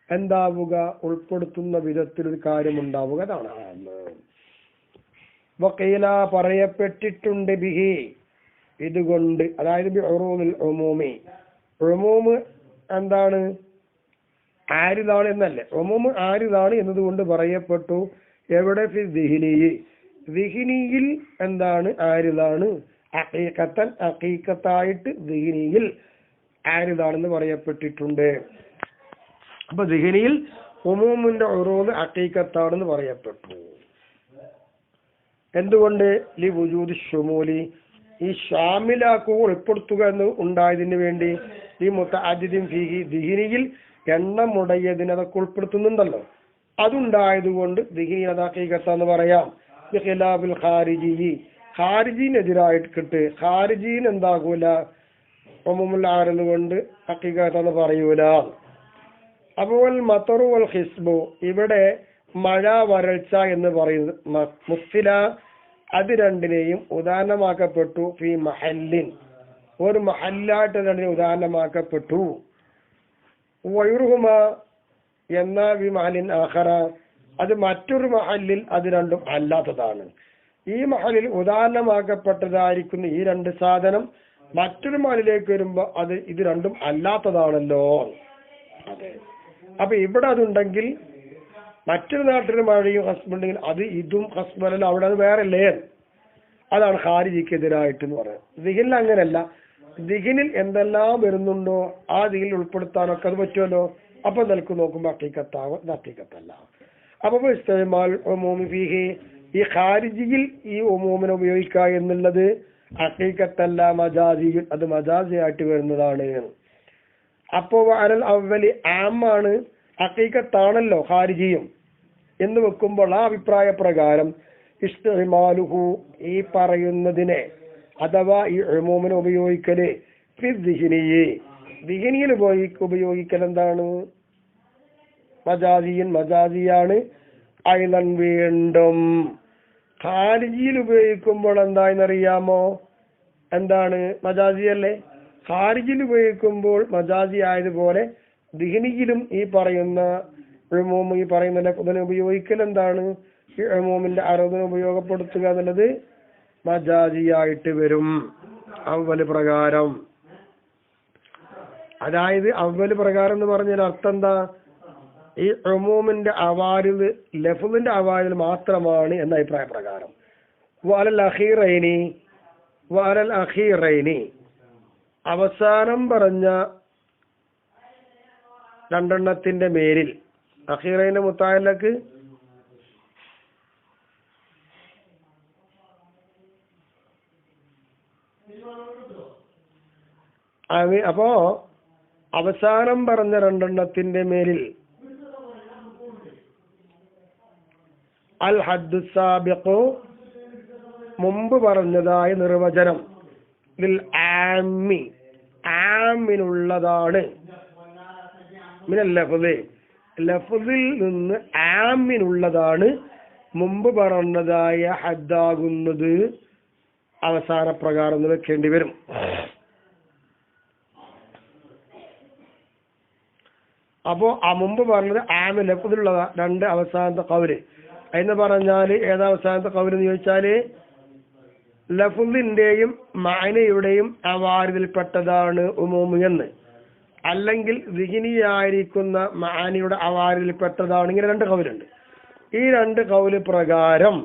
എന്താവുക, ഉൾപ്പെടുത്തുന്ന വിധത്തിൽ ഒരു കാര്യം ഉണ്ടാവുക, അതാണ് ആമ്. വഖീല പറയപ്പെട്ടിട്ടുണ്ട് ബിഹി ഇതുകൊണ്ട്, അതായത് ബിഉറൂമിൽ ഉമൂമി, ഉമൂമ് എന്താണ്, ആരിതാണ് എന്നല്ലേ, ഉമൂമ് ആരിതാണ് എന്നതുകൊണ്ട് പറയപ്പെട്ടു. എവിടെ? ഫി ദിഹ്നിയി, ദിഹ്നിയിൽ എന്താണ്, ആരിതാണ്, ഹഖീഖത്തൻ ഹഖീഖത്തായിട്ട് ദിഹ്നിയിൽ ആരിതാണെന്ന് പറയപ്പെട്ടിട്ടുണ്ട്. അപ്പൊ ദിഹ്നിയിൽ ഉമൂമിന്റെ ഉറൂമ് ഹഖീഖത്താണെന്ന് പറയപ്പെട്ടു. എന്തുകൊണ്ട്? ലി വുജൂദി ശുമൂലി, ഈ ഷാമിലാക്കുക, ഉൾപ്പെടുത്തുക എന്ന് ഉണ്ടായതിന് വേണ്ടി. ഈ മുതഅദ്ദിദിൻ ഫീഹി, ദിഹ്നിയിൽ എണ്ണമുടയതിന് അതൊക്കെ ഉൾപ്പെടുത്തുന്നുണ്ടല്ലോ, അതുണ്ടായതുകൊണ്ട് ദിഹ്നിയിൽ അത് ഹഖീഖത്താന്ന് പറയാം. ബിഖിലാഫിൽ ഖാരിജി, ഖാരിജീനെതിരായിട്ട് ഖാരിജീൻ എന്താകൂല, ഉമൂമുൽ ആറിൽ കൊണ്ട് ഹഖീഖത്താന്ന് പറയൂല. അപ്പോൾ മത്തറു വൽ ഹിസ്ബു, ഇവിടെ മഴ, വരൾച്ച എന്ന് പറയുന്നത് മുസ്തില, അത് രണ്ടിനെയും ഉദാഹരണമാക്കപ്പെട്ടു. ഫി മഹല്ലിൻ, ഒരു മഹല്ലായിട്ട് രണ്ടിനെ ഉദാഹരണമാക്കപ്പെട്ടു. വയുറുഹുമ എന്ന വി മഹലിൻ ആഖറ, അത് മറ്റൊരു മഹല്ലിൽ അത് രണ്ടും അല്ലാത്തതാണ്. ഈ മഹലിൽ ഉദാഹരണമാക്കപ്പെട്ടതായിരിക്കുന്ന ഈ രണ്ട് സാധനം മറ്റൊരു മഹലിലേക്ക് വരുമ്പോ അത് ഇത് രണ്ടും അല്ലാത്തതാണല്ലോ. അതെ. അപ്പൊ ഇവിടെ അതുണ്ടെങ്കിൽ മറ്റൊരു നാട്ടിൽ മഴയും ഹസ്ബുണ്ടെങ്കിൽ അത് ഇതും ഹസ്ബല്ല, അവിടെ അത് വേറെല്ലേ. അതാണ് ഖാരിജിക്കെതിരായിട്ട് എന്ന് പറയുന്നത്. ദിഹിനിൽ അങ്ങനെയല്ല. ദിഹിനിൽ എന്തെല്ലാം വരുന്നുണ്ടോ ആ ദിഹിനിൽ ഉൾപ്പെടുത്താനൊക്കെ അത് പറ്റുമല്ലോ. അപ്പൊ നിലക്ക് നോക്കുമ്പോ ഹഖീഖത്താവും, ഇത് ഹഖീഖത്തല്ല. അപ്പൊ ഇസ്തിമാൽ ഉമൂമി ഫീഹി, ഈ ഖാരിജിയിൽ ഈ ഉമൂമിനെ ഉപയോഗിക്കുക എന്നുള്ളത് ഹഖീഖത്തല്ല, മജാസിയിൽ, അത് മജാസിയായിട്ട് വരുന്നതാണ്. അപ്പോ അനൽ അവലി ആമാണ്, ഹഖീഖത്താണല്ലോ ഖാരിജിയും എന്ന് വെക്കുമ്പോൾ ആ അഭിപ്രായ പ്രകാരം ഇസ്തിമാലുഹു, ഈ പറയുന്നതിനെ അഥവാ ഈ ഉമൂമിനെ ഉപയോഗിക്കല് ഫി ദിഹ്നിയി, ദിഹ്നിയിൽ ഉപയോഗിക്കൽ എന്താണ്, മജാസിയൻ, മജാസിയാണ്. അയ്ലൻ വീണ്ടും ഖാരിജിയിൽ ഉപയോഗിക്കുമ്പോൾ എന്താണെന്നറിയാമോ, എന്താണ്, മജാസിയല്ലേ. ഖാരിജിയിൽ ഉപയോഗിക്കുമ്പോൾ മജാസി ആയതുപോലെ ദിഹ്നിയിലും ഈ പറയുന്ന ഉമൂമ്, ഈ പറയുന്ന ലഫ്ദിനെ ഉപയോഗിക്കൽ എന്താണ്, ഈ ഉമൂമിന്റെ അറബിനെ ഉപയോഗപ്പെടുത്തുക എന്നുള്ളത് മജാസിയായിട്ട് വരും അവല് പ്രകാരം. അതായത് അവല് പ്രകാരം എന്ന് പറഞ്ഞാൽ അർത്ഥം എന്താ, ഈ ഉമൂമിന്റെ അവാരിദ് ലഫ്ദിന്റെ അവാരിദ് മാത്രമാണ് എന്ന അഭിപ്രായ പ്രകാരം. വഅലൽ അഖീറൈനി, അവസാനം പറഞ്ഞ രണ്ടെണ്ണത്തിന്റെ മേലിൽ, അഖീറൈന്റെ മുത്തായലക്ക് അപ്പോ അവസാനം പറഞ്ഞ രണ്ടെണ്ണത്തിന്റെ മേലിൽ അൽ ഹദ്ദു സാബിഖു, മുമ്പ് പറഞ്ഞതായ നിർവചനം, ലിൽ ആമ്മി, ആമിനുള്ളതാണ്. മിനൽ ലഫ്ദി, ലഫ്ദിൽ നിന്ന് ആമിനുള്ളതാണ് മുമ്പ് പറഞ്ഞതായ ഹദ്ദാകുന്നത്. അവസാന പ്രകാരം വെക്കേണ്ടി വരും. അപ്പോ ആ മുമ്പ് പറഞ്ഞത് ആമി ലഫ്ദിലുള്ളതാ, രണ്ട് അവസാനത്തെ കൗല് എന്ന് പറഞ്ഞാല് ഏതാ അവസാനത്തെ കൗല് എന്ന് ചോദിച്ചാല് ലഫ്ദിന്റെയും മഅനയുടെയും അവാരിദിൽപ്പെട്ടതാണ് ഉമൂമ് എന്ന്, അല്ലെങ്കിൽ ദിഹ്നിയായിരിക്കുന്ന മഅനിയുടെ അവാരിദിൽപ്പെട്ടതാണ്. ഇങ്ങനെ രണ്ട് കൗലുണ്ട്. ഈ രണ്ട് കൗല് പ്രകാരം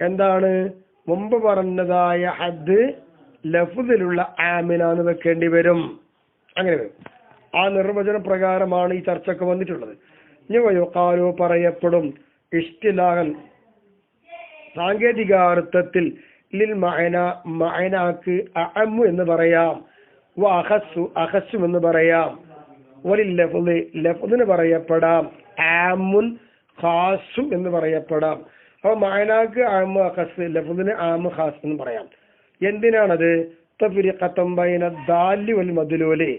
എന്താണ്, മുമ്പ് പറഞ്ഞതായ ഹദ് ലഫ്ദിലുള്ള ആമിനാന്ന് വെക്കേണ്ടി വരും. അങ്ങനെ വരും. ആ നിർവചന പ്രകാരമാണ് ഈ ചർച്ചക്ക് വന്നിട്ടുള്ളത്. യുവയുക്കാലോ പറയപ്പെടും, ഇഷ്തിലാഹൻ സാങ്കേതികാർത്ഥത്തിൽ, ലിൽ മഅന, മഅനാക്ക് അഅമ്മു എന്ന് പറയാം, വ അഖസ്സു, അഖസ്സും എന്ന് പറയാം, വലിൽ ലഫ്ദ്, ലഫ്ദിന് പറയപ്പെടാം ആമുൻ ഖാസും എന്ന് പറയപ്പെടാം. അപ്പൊ മായനാക്ക് ആമ് അഖസ്, ലഫ്ദിന് ആമ് ഖാസ് എന്ന് പറയാം. എന്തിനാണത്? ദാലി വൽ മദ്ലൂലി,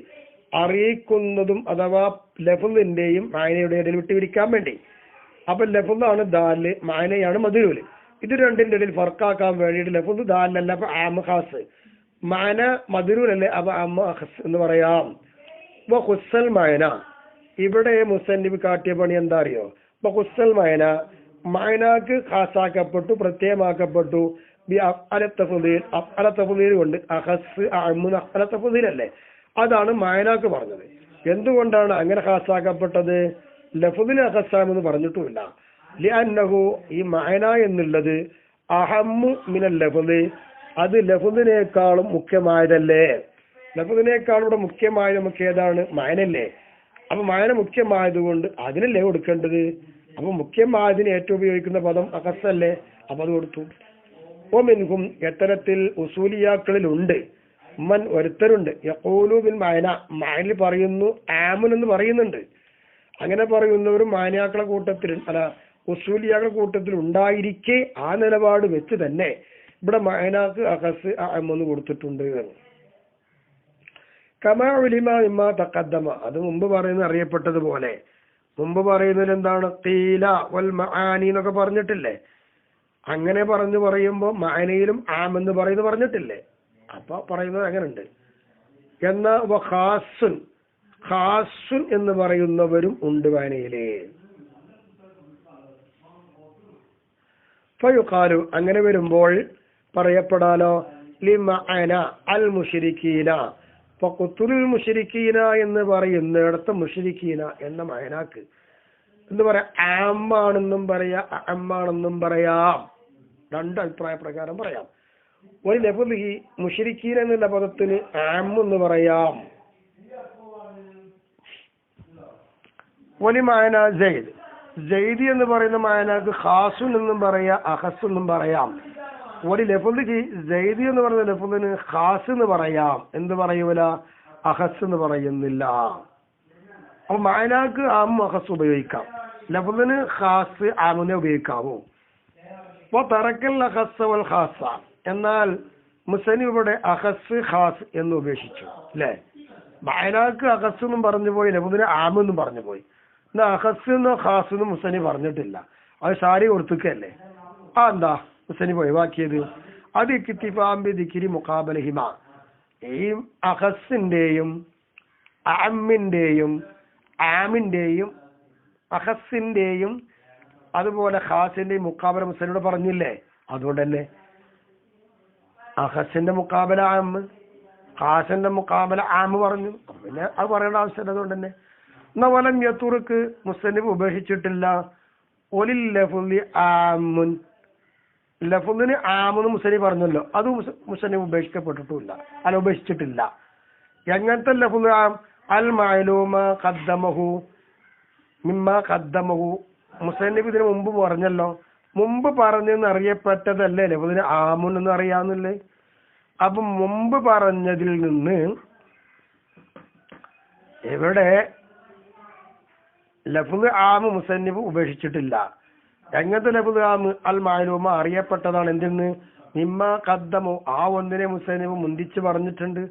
അറിയിക്കുന്നതും അഥവാ ലഫ്ദിന്റെയും മായനയുടെ ഇടയിൽ വിട്ടുപിരിക്കാൻ വേണ്ടി. അപ്പൊ ലഫ്ദാണ് ദാല്, മായനയാണ് മദ്ലൂല്. ഇത് രണ്ടിന്റെ ഇടയിൽ ഫർക്കാക്കാൻ വേണ്ടിയിട്ട് ലഫ്ദ് ദാലല്ല, അപ്പൊ ആമ് ഖാസ്, മായന മദ്ലൂലല്ലേ, അപ്പൊ ആമ് അഖസ് എന്ന് പറയാം. ഖുസ്സൽ മായന, ഇവിടെ മുസന്നിഫ് കാട്ടിയ പണി എന്താ അറിയോ? ഖുസ്സൽ മായന, മായനാക്ക് ഖാസാക്കപ്പെട്ടു, പ്രത്യേകമാക്കപ്പെട്ടു. അഫ്അല കൊണ്ട് അഖസ് അഫ്അല തഫ്ദീൽ അല്ലേ, അതാണ് മായനാക്ക് പറഞ്ഞത്. എന്തുകൊണ്ടാണ് അങ്ങനെ ഖാസാക്കപ്പെട്ടത്? ലഫ്ദിന് അഖസാമെന്ന് പറഞ്ഞിട്ടുമില്ല. ലിഅന്നഹു, ഈ മായന എന്നുള്ളത് അഹമ്മു മിനൽ ലഫ്ദ്, അത് ലഫ്ദിനേക്കാളും മുഖ്യമായതല്ലേ. ലഫ്ദിനേക്കാളും ഇവിടെ മുഖ്യമായത് നമുക്ക് ഏതാണ്? മായനല്ലേ. അപ്പൊ മായന മുഖ്യമായതുകൊണ്ട് അതിനല്ലേ കൊടുക്കേണ്ടത്. അപ്പൊ മുഖ്യമായതിന് ഏറ്റവും ഉപയോഗിക്കുന്ന പദം അഖസല്ലേ, അപ്പൊ അത് കൊടുത്തു. ഓമിൻഹും, എത്തരത്തിൽ ഉസൂലിയാക്കളിലുണ്ട്, മൻ ഒരുത്തരുണ്ട്, യഖൂലു ബിൽ മായന, മായനിൽ പറയുന്നു, ആമുൻ എന്ന് പറയുന്നുണ്ട്. അങ്ങനെ പറയുന്നവരും മാനിയാക്കളെ കൂട്ടത്തിൽ അല്ല ഉസൂലിയാക്കളുടെ കൂട്ടത്തിൽ ഉണ്ടായിരിക്കെ ആ നിലപാട് വെച്ച് തന്നെ ഇവിടെ മായനാക്ക് അഖസ് ആമെന്ന് കൊടുത്തിട്ടുണ്ട്. കമാ ഉലിമ ഇമ്മാ തഖദ്ദമ, അത് മുമ്പ് പറയുന്നത് അറിയപ്പെട്ടതുപോലെ. മുമ്പ് പറയുന്നതിൽ എന്താണ്? ഖീല വൽ മആനി എന്നൊക്കെ പറഞ്ഞിട്ടില്ലേ. അങ്ങനെ പറയുമ്പോൾ മായനയിലും ആമെന്ന് പറയുന്നത് പറഞ്ഞിട്ടില്ലേ. അപ്പൊ പറയുന്നത് അങ്ങനെ ഉണ്ട്. എന്നാൽ ഖാസുൻ, ഖാസുൻ എന്ന് പറയുന്നവരും ഉണ്ട് മായനയില്. ഫയുഖാലു, അങ്ങനെ വരുമ്പോൾ പറയപ്പെടാലോ, ലിമഅന അൽ മുശ്രിക്കീന, ഫഖ്തുലുൽ മുശ്രിക്കീന എന്ന് പറയുന്നിടത്ത് മുശ്രിക്കീന എന്ന മഅനാക്ക് എന്ന് പറയാം. ആമാണെന്നും പറയാം, അമ്മാണെന്നും പറയാം. രണ്ട് അഭിപ്രായ പ്രകാരം പറയാം. ഒരു ലഫ്ദിഹി, മുശ്രിക്കീന എന്നുള്ള പദത്തിന് ആം എന്ന് പറയാം. ഒരു മായന സയ്യിദ്, സയ്യിദ് എന്ന് പറയുന്ന മായനാക്ക് ഖാസുൻ എന്നും പറയാം, അഖസ് എന്നും പറയാം. ഒരു ലഫ്ദിഹി, സയ്യിദ് എന്ന് പറയുന്ന ലഫ്ദിന് ഖാസ് എന്ന് പറയാം. എന്ത് പറയൂല? അഖസ് എന്ന് പറയുന്നില്ല. അപ്പൊ മായനാക്ക് ആം അഖസ് ഉപയോഗിക്കാം, ലഫ്ദിന് ഖാസ് ആമിനെ ഉപയോഗിക്കാവൂ. അപ്പൊ തറക്കൽ അഖസ് വൽ ഖാസ, എന്നാൽ മുസന്നിഫ് ഇവിടെ അഖസ് ഖാസ് എന്ന് ഉപേക്ഷിച്ചു അല്ലെ. മായനാക്ക് അഖസ് എന്നും പറഞ്ഞു പോയി, ലഫ്ദിന് ആമെന്നും പറഞ്ഞു പോയി. എന്നാ അഖസ് എന്നോ ഖാസ് എന്നും മുസന്നിഫ് പറഞ്ഞിട്ടില്ല. അത് സാരി കൊടുത്തുക്കല്ലേ. എന്താ മുസന്നിഫ് ഒഴിവാക്കിയത്? അത് ഇക്തിഫാബി ദിക്രി മുഖാബലഹിമ, ഈ അഖസിന്റെയും ആമിന്റെയും അഖസിന്റെയും അതുപോലെ ഖാസിന്റെയും മുഖാബല മുസന്നിഫ് പറഞ്ഞില്ലേ. അതുകൊണ്ട് തന്നെ അഖസിന്റെ മുഖാബല ആമ്, ഖാസിന്റെ മുഖാബല ആമ് പറഞ്ഞു. പിന്നെ അത് പറയേണ്ട ആവശ്യമില്ല. അതുകൊണ്ട് തന്നെ വലം യത്തുറുക്ക്, മുസന്നിഫ് ഉപേക്ഷിച്ചിട്ടില്ല. ഒലിൽ ലഫ്ളി ആമുൻ, ലഫ്ളിന് ആമെന്ന് മുസന്നിഫ് പറഞ്ഞല്ലോ, അത് മുസന്നിഫ് ഉപേക്ഷിക്കപ്പെട്ടിട്ടില്ല, അല്ല ഉപേക്ഷിച്ചിട്ടില്ല. എങ്ങനത്തെ ലഫ്ള് ആം? അൽ മഅലൂമ ഖദ്ദമഹു മിമ്മ ഖദ്ദമഹു, മുസന്നിഫ് ഇതിന് മുമ്പ് പറഞ്ഞല്ലോ. മുമ്പ് പറഞ്ഞെന്ന് അറിയപ്പെട്ടതല്ലേ ലഫ്ളിന് ആമുൻ എന്ന് അറിയാവുന്നില്ലേ. അപ്പൊ മുമ്പ് പറഞ്ഞതിൽ നിന്ന് ഇവിടെ ലഫ്ള് ആമ് മുസന്നിഫ് ഉപേക്ഷിച്ചിട്ടില്ല. എങ്ങനത്തെ ലഫ്ള് ആമ്? അൽ മഅലൂമ, അറിയപ്പെട്ടതാണ്. എന്തെന്ന്? മിമ്മ ഖദ്ദമു, ആ ഒന്നിനെ മുസന്നിഫ് മുന്തിച്ച് പറഞ്ഞിട്ടുണ്ട്.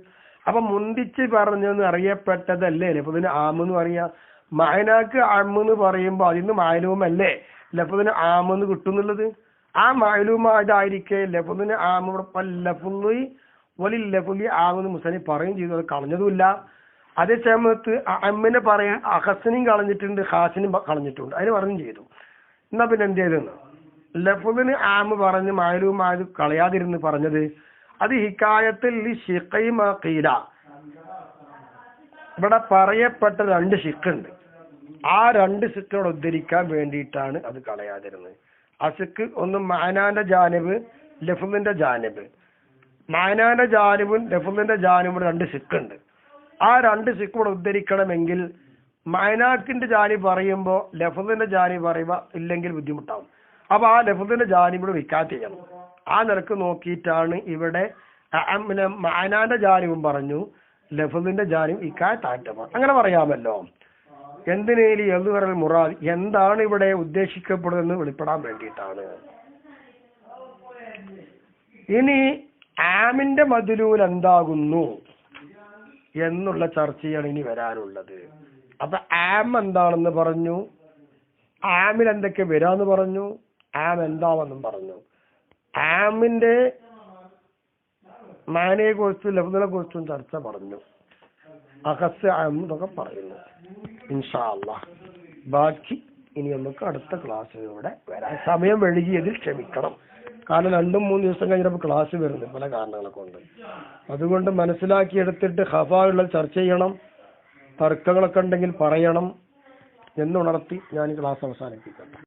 അപ്പൊ മുന്തിച്ച് പറഞ്ഞെന്ന് അറിയപ്പെട്ടതല്ലേ ലഫ്ളിന് ആമെന്ന് പറയാ. മഅനാക്ക് ആമെന്ന് പറയുമ്പോ അതിന്ന് മഅലൂമല്ലേ ലഫ്ളിന് ആമെന്ന് കിട്ടുന്നുള്ളത്. ആ മഅലൂമായതായിരിക്കെ ലഫ്ളിന് ആമ് ലഫ്ളി വലിൽ ലഫ്ളി ആമെന്ന് മുസന്നിഫ് പറയും ചെയ്തു. അത് കളഞ്ഞതുമില്ല. അതേ സമയത്ത് അമ്മിനെ പറയാൻ അഖസിനെയും കളഞ്ഞിട്ടുണ്ട്, ഖാസിനും കളഞ്ഞിട്ടുണ്ട്. അതിന് പറഞ്ഞു ചെയ്തു. എന്നാ പിന്നെ എന്ത് ചെയ്തെന്ന്? ലഫ്ളിന് ആമ് പറഞ്ഞ് മഅലൂമായത് കളയാതിരുന്ന് പറഞ്ഞത് അത് ഹിക്കായത്തിൽ ഖീല, ഇവിടെ പറയപ്പെട്ട രണ്ട് ഷിക്കുണ്ട്. ആ രണ്ട് ഷിക്കുകൾ ഉദ്ധരിക്കാൻ വേണ്ടിയിട്ടാണ് അത് കളയാതിരുന്നത്. ആ ഷിക്ക് ഒന്ന് മഅനാന്റെ ജാനിബ്, ലഫ്ളിന്റെ ജാനിബ്. മഅനാന്റെ ജാനിബും ലഫ്ളിന്റെ ജാനിബും രണ്ട് ഷിക്കുണ്ട്. ആ രണ്ട് ഷിക്ക് ഇവിടെ ഉദ്ധരിക്കണമെങ്കിൽ മഅനാക്കിന്റെ ജാനിബ് പറയുമ്പോൾ ലഫ്ളിന്റെ ജാനിബ് പറയുക ഇല്ലെങ്കിൽ ബുദ്ധിമുട്ടാവും. അപ്പൊ ആ ലഫ്ളിന്റെ ജാനിബിയുടെ വിക്കാത്ത് ചെയ്യണം. ആ നിലക്ക് നോക്കിയിട്ടാണ് ഇവിടെ മഅനാന്റെ ജാനിബും പറഞ്ഞു, ലഫ്ളിന്റെ ജാനിബ് ഇക്കാത്താറ്റം. അങ്ങനെ പറയാമല്ലോ. എന്തിനേലി എന്ന് പറഞ്ഞ മുറാദ്, എന്താണ് ഇവിടെ ഉദ്ദേശിക്കപ്പെടുന്നത് വെളിപ്പെടാൻ വേണ്ടിയിട്ടാണ്. ഇനി ആമിന്റെ മദ്ലൂൽ എന്താകുന്നു എന്നുള്ള ചർച്ചയാണ് ഇനി വരാനുള്ളത്. അപ്പൊ ആം എന്താണെന്ന് പറഞ്ഞു, ആമിൽ എന്തൊക്കെ വരാന്ന് പറഞ്ഞു, ആം എന്താണെന്നും പറഞ്ഞു. ആമിന്റെ മാനയെ കുറിച്ചും ലഫ്ദിനെ കുറിച്ചും ചർച്ച പറഞ്ഞു. അഖസ് ആം എന്നൊക്കെ പറയുന്നു. ഇൻഷാ അല്ലാഹ് ബാക്കി ഇനി നമുക്ക് അടുത്ത ക്ലാസ്സിലൂടെ വരാം. സമയം വൈകിയതിൽ ക്ഷമിക്കണം. കാരണം 2-3 ദിവസം കഴിഞ്ഞപ്പോൾ ക്ലാസ് വരുന്നു പല കാരണങ്ങളെ കൊണ്ട്. അതുകൊണ്ട് മനസ്സിലാക്കിയെടുത്തിട്ട് ഖഫായുള്ള ചർച്ച ചെയ്യണം, തർക്കങ്ങളൊക്കെ ഉണ്ടെങ്കിൽ പറയണം എന്നുണർത്തി ഞാൻ ഈ ക്ലാസ് അവസാനിപ്പിക്കട്ടെ.